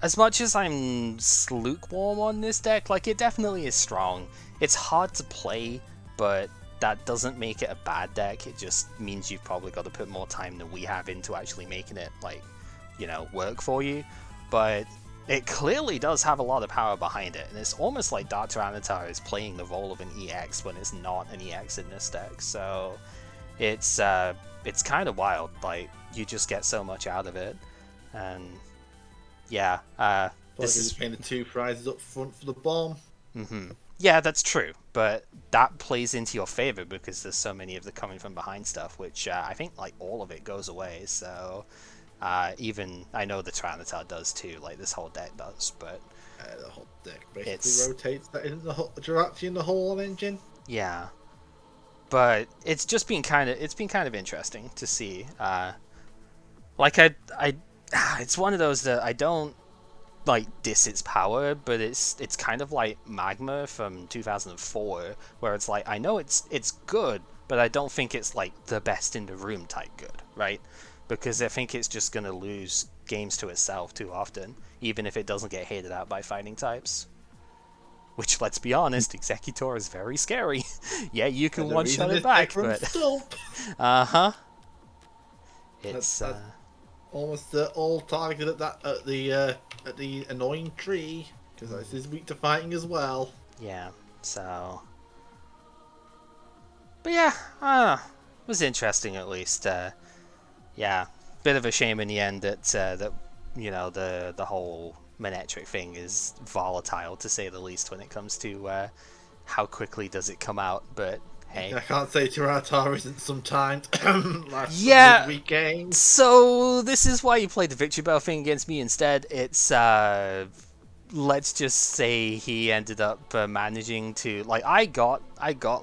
as much as I'm lukewarm on this deck, like, it definitely is strong. It's hard to play, but that doesn't make it a bad deck. It just means you've probably got to put more time than we have into actually making it, like, you know, work for you. But it clearly does have a lot of power behind it, and it's almost like Dark Tyranitar is playing the role of an EX when it's not an EX in this deck. So it's kind of wild. Like, you just get so much out of it. And yeah, this is paying the 2 prizes up front for the bomb. Yeah, that's true, but that plays into your favor because there's so many of the coming from behind stuff, which I think like all of it goes away. So even I know the Tyranitar does too, like this whole deck does, but the whole deck basically rotates that into the Jirachi and the Holon engine. Yeah, but it's just been kind of interesting to see. Like it's one of those that I don't like diss its power, but it's kind of like Magma from 2004, where it's like, I know it's good, but I don't think it's like the best in the room type good, right? Because I think it's just gonna lose games to itself too often, even if it doesn't get hated out by fighting types. Which, let's be honest, Exeggutor is very scary. Yeah, you can one-shot it back, but it's that's almost all targeted at the annoying tree, because this is weak to fighting as well. Yeah, so, but yeah, it was interesting at least. Yeah, bit of a shame in the end that you know, the whole Manectric thing is volatile to say the least when it comes to how quickly does it come out. But hey, I can't say Tyranitar isn't sometimes last week game. So this is why you played the Victory Bell thing against me instead. It's let's just say he ended up managing to, like, I got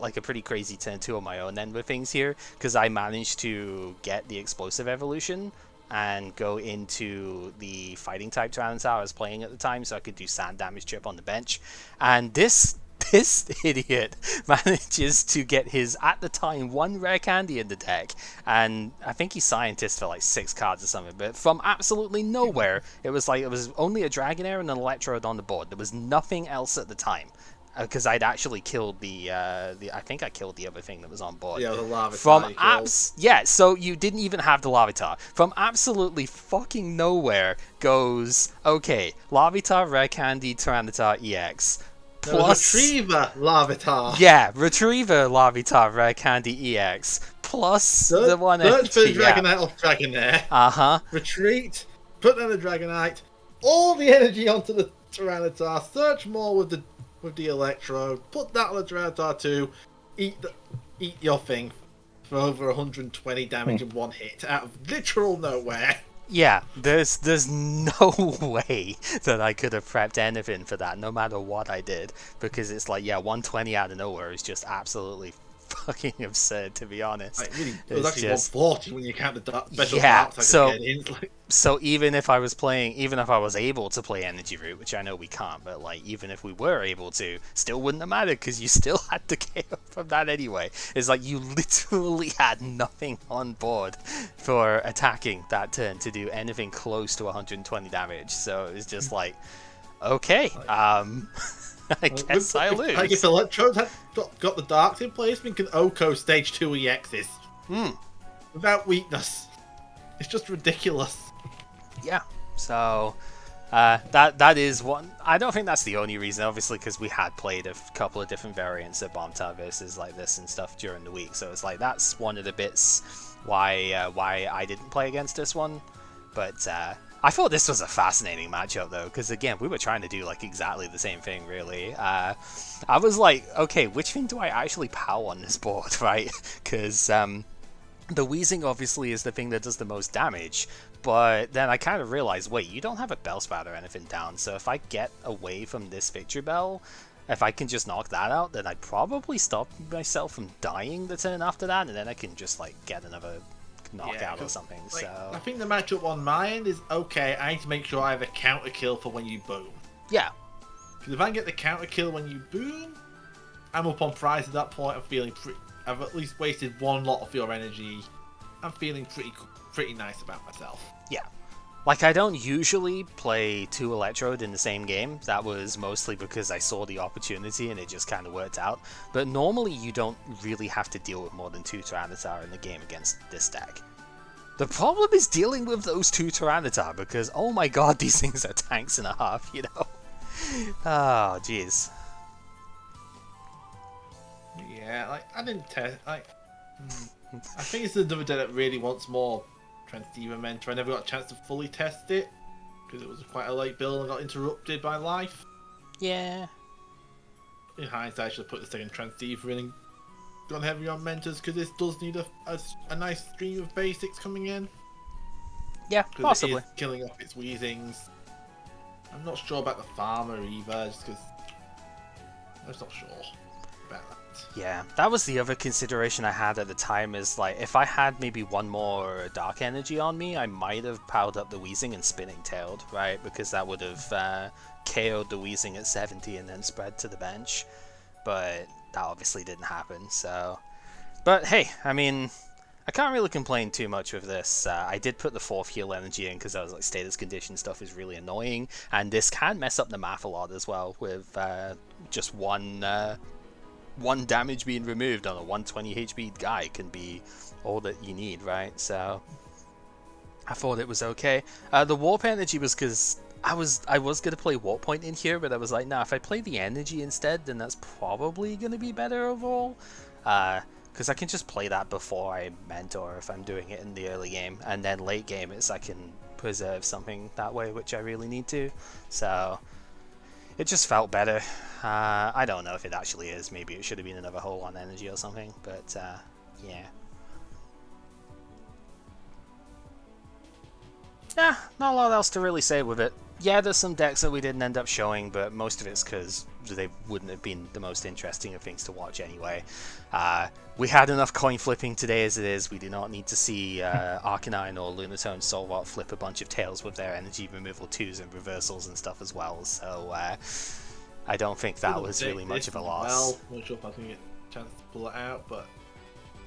like a pretty crazy turn 2 on my own end with things here, because I managed to get the explosive evolution and go into the fighting type Tyranitar I was playing at the time, so I could do sand damage chip on the bench. And this this idiot manages to get his, at the time, one rare candy in the deck, and I think he scientist for like 6 cards or something, but from absolutely nowhere, it was only a Dragonair and an Electrode on the board. There was nothing else at the time. Because I'd actually killed I think I killed the other thing that was on board. Yeah, the Larvitar. So you didn't even have the Larvitar. From absolutely fucking nowhere goes, okay, Larvitar, Rare Candy, Tyranitar, EX. Plus... Retriever Larvitar. Yeah, Retriever Larvitar, Rare Candy, EX. Plus the one... Search for Dragonite off Dragonair. Uh-huh. Retreat, put down the Dragonite, all the energy onto the Tyranitar, search more with the Electrode, put that on the Tyranitar too, eat your thing for over 120 damage in one hit out of literal nowhere. Yeah, there's no way that I could have prepped anything for that, no matter what I did, because it's like, yeah, 120 out of nowhere is just absolutely fucking absurd, to be honest. Like, really, it was actually just 140 when you count the special yeah, dark so even if I was able to play Energy Root, which I know we can't, but like even if we were able to, still wouldn't have mattered because you still had to KO from that anyway. It's like you literally had nothing on board for attacking that turn to do anything close to 120 damage. So it was just like, okay, I guess I lose. Like if Electrode had got the darks in place, we can OHKO stage 2 EXs. Without weakness. It's just ridiculous. Yeah, so that is one. I don't think that's the only reason, obviously, because we had played a couple of different variants of BombTar versus like this and stuff during the week. So it's like that's one of the bits why I didn't play against this one. But I thought this was a fascinating matchup though, because again we were trying to do like exactly the same thing really. I was like, okay, which thing do I actually pow on this board, right? Because the Wheezing obviously is the thing that does the most damage, but then I kind of realized, wait, you don't have a Bellsprout or anything down, so if I get away from this Victory Bell, if I can just knock that out, then I'd probably stop myself from dying the turn after that, and then I can just like get another knockout or something. Like, so I think the matchup on my end is, okay, I need to make sure I have a counter kill for when you boom. Yeah. Because if I can get the counter kill when you boom, I'm up on prize at that point. I'm feeling I've at least wasted one lot of your energy. I'm feeling pretty nice about myself. Yeah. Like, I don't usually play 2 Electrode in the same game. That was mostly because I saw the opportunity and it just kind of worked out. But normally you don't really have to deal with more than 2 Tyranitar in the game against this deck. The problem is dealing with those 2 Tyranitar because, oh my god, these things are tanks and a half, you know? Oh, jeez. Yeah, like, I didn't test, like, I think it's the other day that really wants more Transceiver Mentor. I never got a chance to fully test it, because it was quite a late build and got interrupted by life. Yeah. In hindsight, I should have put the second Transceiver in and gone heavy on Mentors, because this does need a nice stream of basics coming in. Yeah, possibly. It is killing off its Weezings. I'm not sure about the Farmer either, just because I'm just not sure about that. Yeah, that was the other consideration I had at the time, is like, if I had maybe one more Dark Energy on me, I might have powered up the Weezing and Spinning Tailed, right? Because that would have KO'd the Weezing at 70 and then spread to the bench. But that obviously didn't happen, so... But hey, I mean, I can't really complain too much with this. I did put the 4th heal energy in because I was like, status condition stuff is really annoying, and this can mess up the math a lot as well, with just one damage being removed on a 120 HP guy can be all that you need, right? So I thought it was okay. The warp energy was because I was gonna play warp point in here, but I was like, nah, if I play the energy instead, then that's probably gonna be better overall. Because I can just play that before I mentor if I'm doing it in the early game, and then late game I can preserve something that way, which I really need to. So it just felt better. I don't know if it actually is. Maybe it should have been another Holon energy or something, but yeah. Yeah, not a lot else to really say with it. Yeah, there's some decks that we didn't end up showing, but most of it's because they wouldn't have been the most interesting of things to watch anyway. We had enough coin flipping today as it is. We do not need to see Arcanine or Lunatone Solvat flip a bunch of tails with their energy removal 2s and reversals and stuff as well. So I don't think that was really much of a loss. Well, I'm not sure if I can get a chance to pull it out, but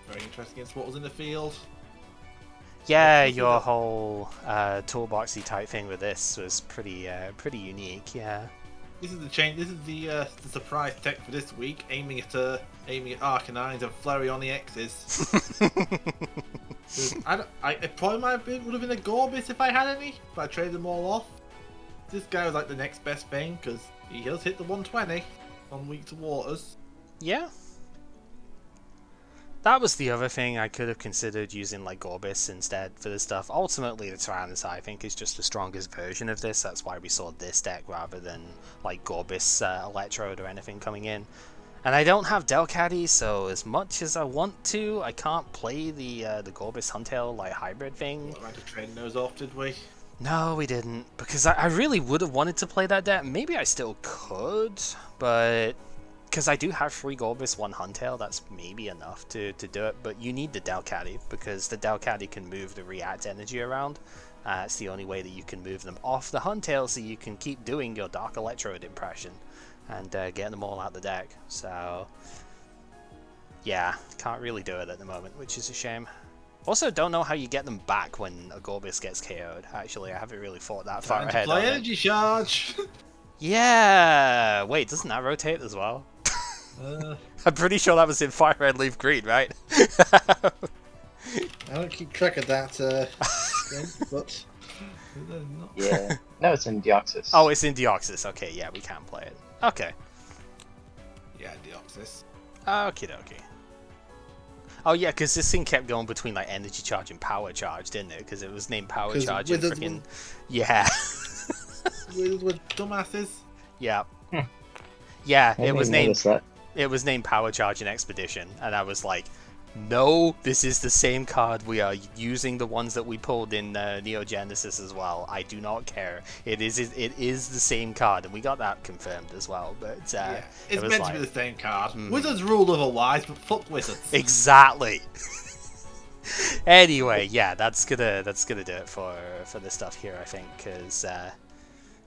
very interesting against what was in the field. Yeah, your whole toolboxy type thing with this was pretty unique. Yeah. This is the change. This is the surprise tech for this week, aiming at Arcanines and Flurry on the X's. It probably would have been a Gorbis if I had any, but I traded them all off. This guy was like the next best thing because he does hit the 120 on weak to waters. Yeah. That was the other thing I could have considered using like Gorbis instead for this stuff. Ultimately, the Tyranitar I think is just the strongest version of this. That's why we saw this deck rather than like Gorbis Electrode or anything coming in. And I don't have Delcatty, so as much as I want to, I can't play the Gorbis Huntail like hybrid thing. What, to trade those off, did we? No, we didn't, because I really would have wanted to play that deck. Maybe I still could, but because I do have 3 Gorbis, 1 Huntail, that's maybe enough to do it. But you need the Delcatty, because the Delcatty can move the React energy around. It's the only way that you can move them off the Huntail, so you can keep doing your Dark Electrode impression and get them all out the deck. So yeah, can't really do it at the moment, which is a shame. Also, don't know how you get them back when a Gorbis gets KO'd. Actually, I haven't really thought that far ahead. Play energy charge. Yeah. Wait, doesn't that rotate as well? I'm pretty sure that was in Fire Red Leaf Green, right? I don't keep track of that, but yeah. No, it's in Deoxys. Oh, it's in Deoxys. Okay, yeah, we can play it. Okay. Yeah, Deoxys. Okie dokie. Oh yeah, because this thing kept going between like energy charge and power charge, didn't it? Because it was named power charge and freaking yeah. with dumbasses. Yeah. Yeah, it was named Power Charge and Expedition, and I was like, no, this is the same card. We are using the ones that we pulled in Neo Genesis as well. I do not care. It is the same card, and we got that confirmed as well. But yeah, it's meant like, to be the same card. Wizards rule otherwise, but fuck Wizards. Exactly. Anyway, yeah, that's gonna do it for this stuff here, I think, because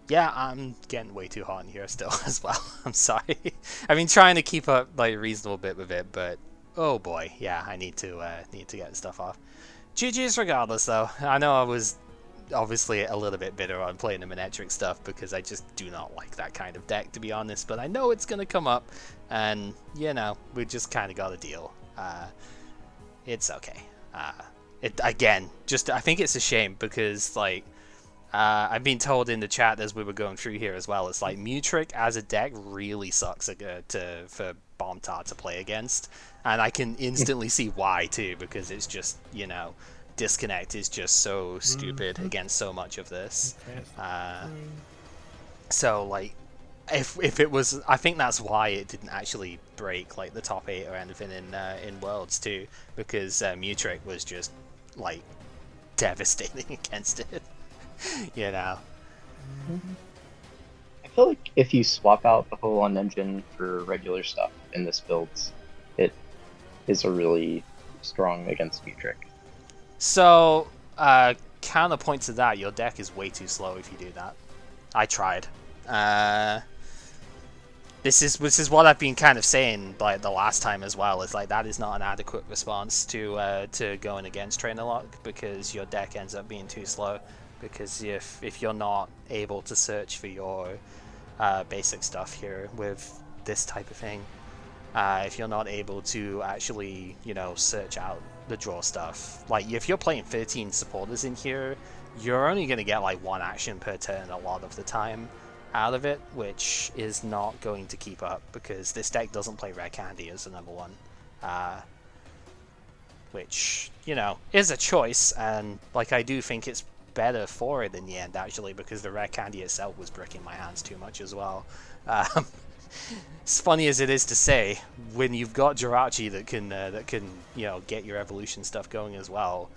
yeah, I'm getting way too hot in here still as well. I'm sorry. I've been trying to keep up like a reasonable bit with it, but oh boy, yeah, I need to get stuff off. GG's regardless, though. I know I was obviously a little bit bitter on playing the Manectric stuff because I just do not like that kind of deck, to be honest. But I know it's gonna come up, and you know, we just kind of got to deal. It's okay. It again, just I think it's a shame because like. I've been told in the chat as we were going through here as well, it's like Mutrick as a deck really sucks for BombTar to play against, and I can instantly see why too, because it's just, you know, Disconnect is just so stupid against so much of this. So like, if it was, I think that's why it didn't actually break like the top 8 or anything in Worlds too, because Mutrick was just like devastating against it. You know. I feel like if you swap out the Holon engine for regular stuff in this build, it is a really strong against Mutrick. So, counterpoint to that, your deck is way too slow if you do that. I tried. This is what I've been kind of saying like the last time as well. Is like that is not an adequate response to going against Trainer Lock because your deck ends up being too slow. Because if you're not able to search for your basic stuff here with this type of thing, if you're not able to actually, you know, search out the draw stuff, like if you're playing 13 supporters in here, you're only going to get like 1 action per turn a lot of the time out of it, which is not going to keep up because this deck doesn't play Red Candy as the number 1. Which, you know, is a choice, and like I do think it's better for it in the end actually, because the Red Candy itself was bricking my hands too much as well. As funny as it is to say, when you've got Jirachi that can you know, get your evolution stuff going as well,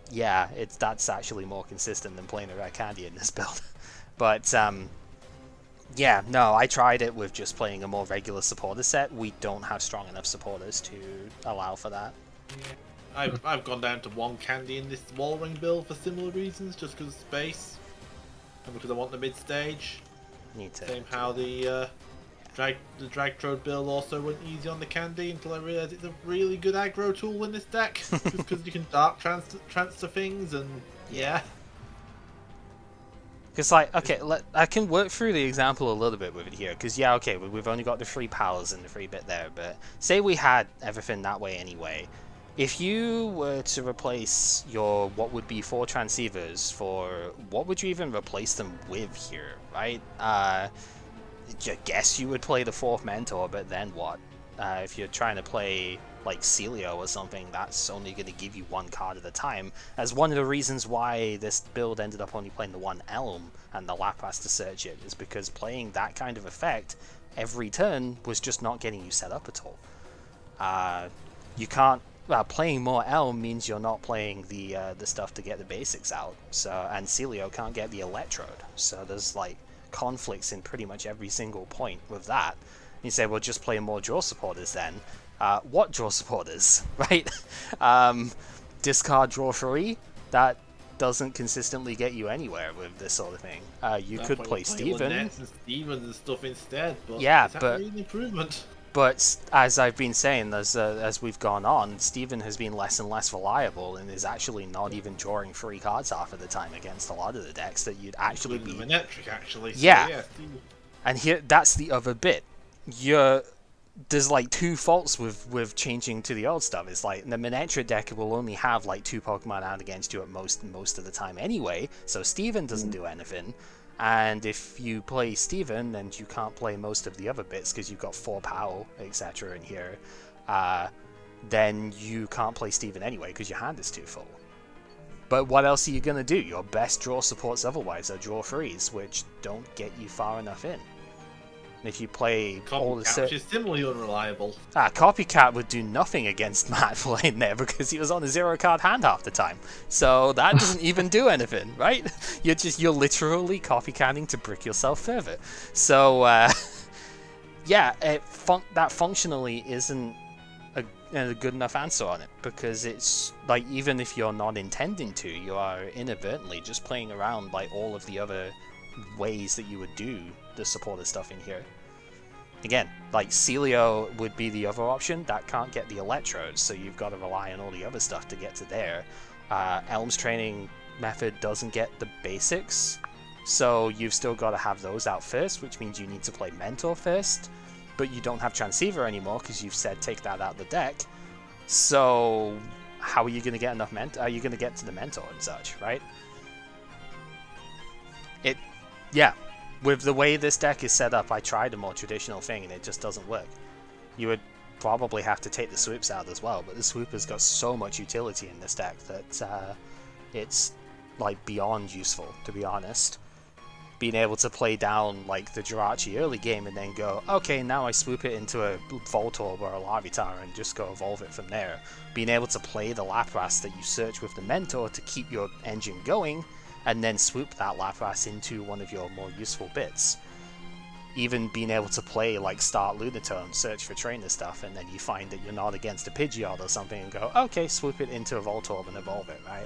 yeah, that's actually more consistent than playing a Red Candy in this build. But yeah, no, I tried it with just playing a more regular supporter set. We don't have strong enough supporters to allow for that. Yeah. I've gone down to 1 candy in this Wall Ring build for similar reasons, just because of space and because I want the mid stage. Need to. Same how the Dragtrode build also went easy on the candy until I realised it's a really good aggro tool in this deck. Because you can dark transfer things and yeah. Because, like, okay, I can work through the example a little bit with it here. Because, yeah, okay, we've only got the 3 powers and the 3 bit there. But say we had everything that way anyway. If you were to replace your what would be 4 transceivers for what would you even replace them with here, right? I guess you would play the 4th Mentor, but then what? If you're trying to play like Celio or something, that's only going to give you 1 card at a time, as one of the reasons why this build ended up only playing the 1 Elm and the Lapras to search it is because playing that kind of effect every turn was just not getting you set up at all. You can't. Playing more Elm means you're not playing the stuff to get the basics out. So, and Celio can't get the Electrode. So there's like conflicts in pretty much every single point with that. You say, well, just play more draw supporters then. What draw supporters, right? Discard draw 3? That doesn't consistently get you anywhere with this sort of thing. You could play Steven. And Steven and stuff instead, but yeah, is that but really an improvement? But as I've been saying, as we've gone on, Steven has been less and less reliable and is actually not even drawing 3 cards half of the time against a lot of the decks that you'd actually be. The Manectric, actually. So, yeah. And here, that's the other bit. There's like 2 faults with changing to the old stuff. It's like the Manectric deck will only have like 2 Pokemon out against you at most of the time anyway. So Steven doesn't do anything. And if you play Steven and you can't play most of the other bits because you've got 4 POW, etc. in here, then you can't play Steven anyway because your hand is too full. But what else are you going to do? Your best draw supports otherwise are draw 3s, which don't get you far enough in. And if you play all the which is similarly unreliable. Copycat would do nothing against Matt playing there because he was on a 0-card hand half the time. So that doesn't even do anything, right? You're literally copycatting to brick yourself further. So yeah, that functionally isn't a good enough answer on it, because it's like, even if you're not intending to, you are inadvertently just playing around like all of the other ways that you would do the supporter stuff in here. Again, like Celio would be the other option that can't get the Electrodes, so you've got to rely on all the other stuff to get to there. Elm's training method doesn't get the basics, so you've still got to have those out first, which means you need to play Mentor first, but you don't have Transceiver anymore because you've said take that out of the deck. So how are you going to get enough Mentor? Are you going to get to the Mentor and such, right? Yeah. With the way this deck is set up, I tried a more traditional thing and it just doesn't work. You would probably have to take the swoops out as well, but the swooper's got so much utility in this deck that it's like beyond useful, to be honest. Being able to play down like the Jirachi early game and then go, okay, now I swoop it into a Voltorb or a Larvitar and just go evolve it from there. Being able to play the Lapras that you search with the Mentor to keep your engine going, and then swoop that Lapras into one of your more useful bits. Even being able to play like start Lunatone, search for trainer stuff, and then you find that you're not against a Pidgeot or something and go, okay, swoop it into a Voltorb and evolve it, right?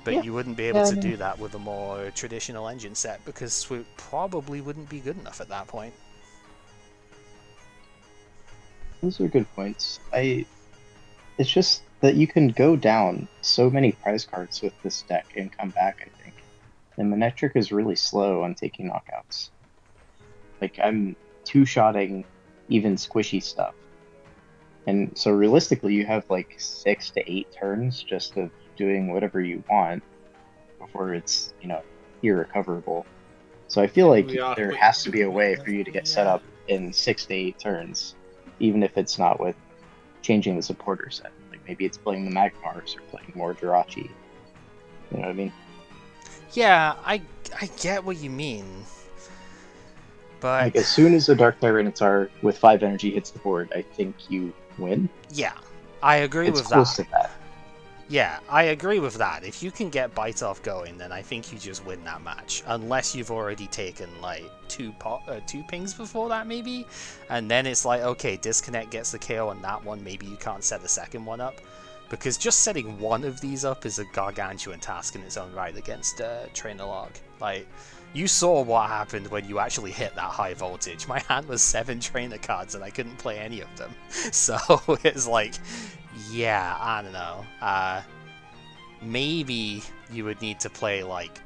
But yeah, you wouldn't be able to do that with a more traditional engine set because swoop probably wouldn't be good enough at that point. Those are good points. It's just that you can go down so many prize cards with this deck and come back, I think. And Manectric is really slow on taking knockouts. Like, I'm two-shotting even squishy stuff. And so realistically, you have like 6 to 8 turns just of doing whatever you want before it's, irrecoverable. So I feel like there has to be a way for you to get set up in 6 to 8 turns, even if it's not with changing the supporter set. Like maybe it's playing the Magmars or playing more Jirachi. You know what I mean? Yeah, I get what you mean. But like as soon as the Dark Tyranitar with 5 energy hits the board, I think you win. Yeah, I agree with that. It's close to that. Yeah, I agree with that. If you can get Bite Off going, then I think you just win that match. Unless you've already taken, like, 2 pings before that, maybe? And then it's like, okay, Disconnect gets the KO on that one, maybe you can't set the second one up. because just setting one of these up is a gargantuan task in its own right against Trainer Log. Like, you saw what happened when you actually hit that high voltage. My hand was 7 trainer cards and I couldn't play any of them. So it's like, yeah, I don't know. Maybe you would need to play like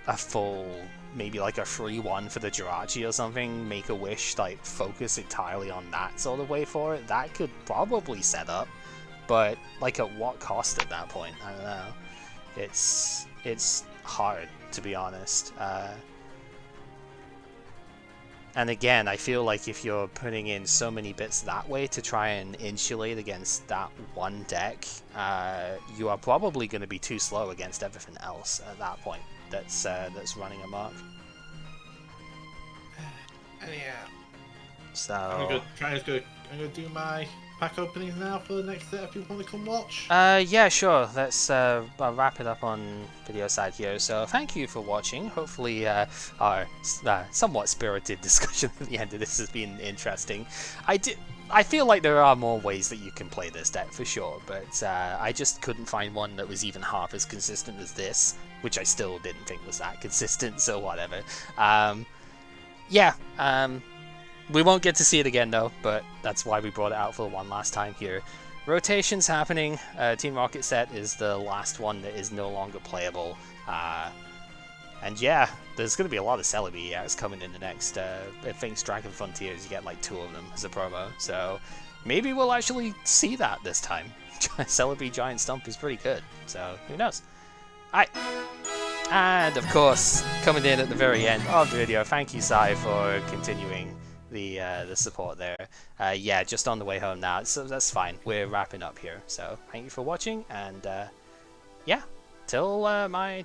a full, maybe like a free one for the Jirachi or something, make a wish, like focus entirely on that sort of way for it. That could probably set up, but like at what cost at that point? I don't know. It's hard, to be honest. And again, I feel like if you're putting in so many bits that way to try and insulate against that one deck, you are probably going to be too slow against everything else at that point that's running amok. Anyhow, So I'm gonna do my pack openings now for the next set if people want to come watch. yeah, sure. Let's wrap it up on video side here. So thank you for watching. Hopefully our somewhat spirited discussion at the end of this has been interesting. I feel like there are more ways that you can play this deck for sure, but I just couldn't find one that was even half as consistent as this, which I still didn't think was that consistent, so whatever. We won't get to see it again though, but that's why we brought it out for one last time here. Rotation's happening. Team Rocket set is the last one that is no longer playable. And yeah, there's going to be a lot of Celebi EX coming in the next, I think Dragon Frontiers, you get like 2 of them as a promo. So maybe we'll actually see that this time. Celebi Giant Stump is pretty good, so who knows. Alright. And of course, coming in at the very end of the video, thank you, Sai, for continuing the support there. Yeah, just on the way home now, so that's fine. We're wrapping up here. So thank you for watching, and yeah, till my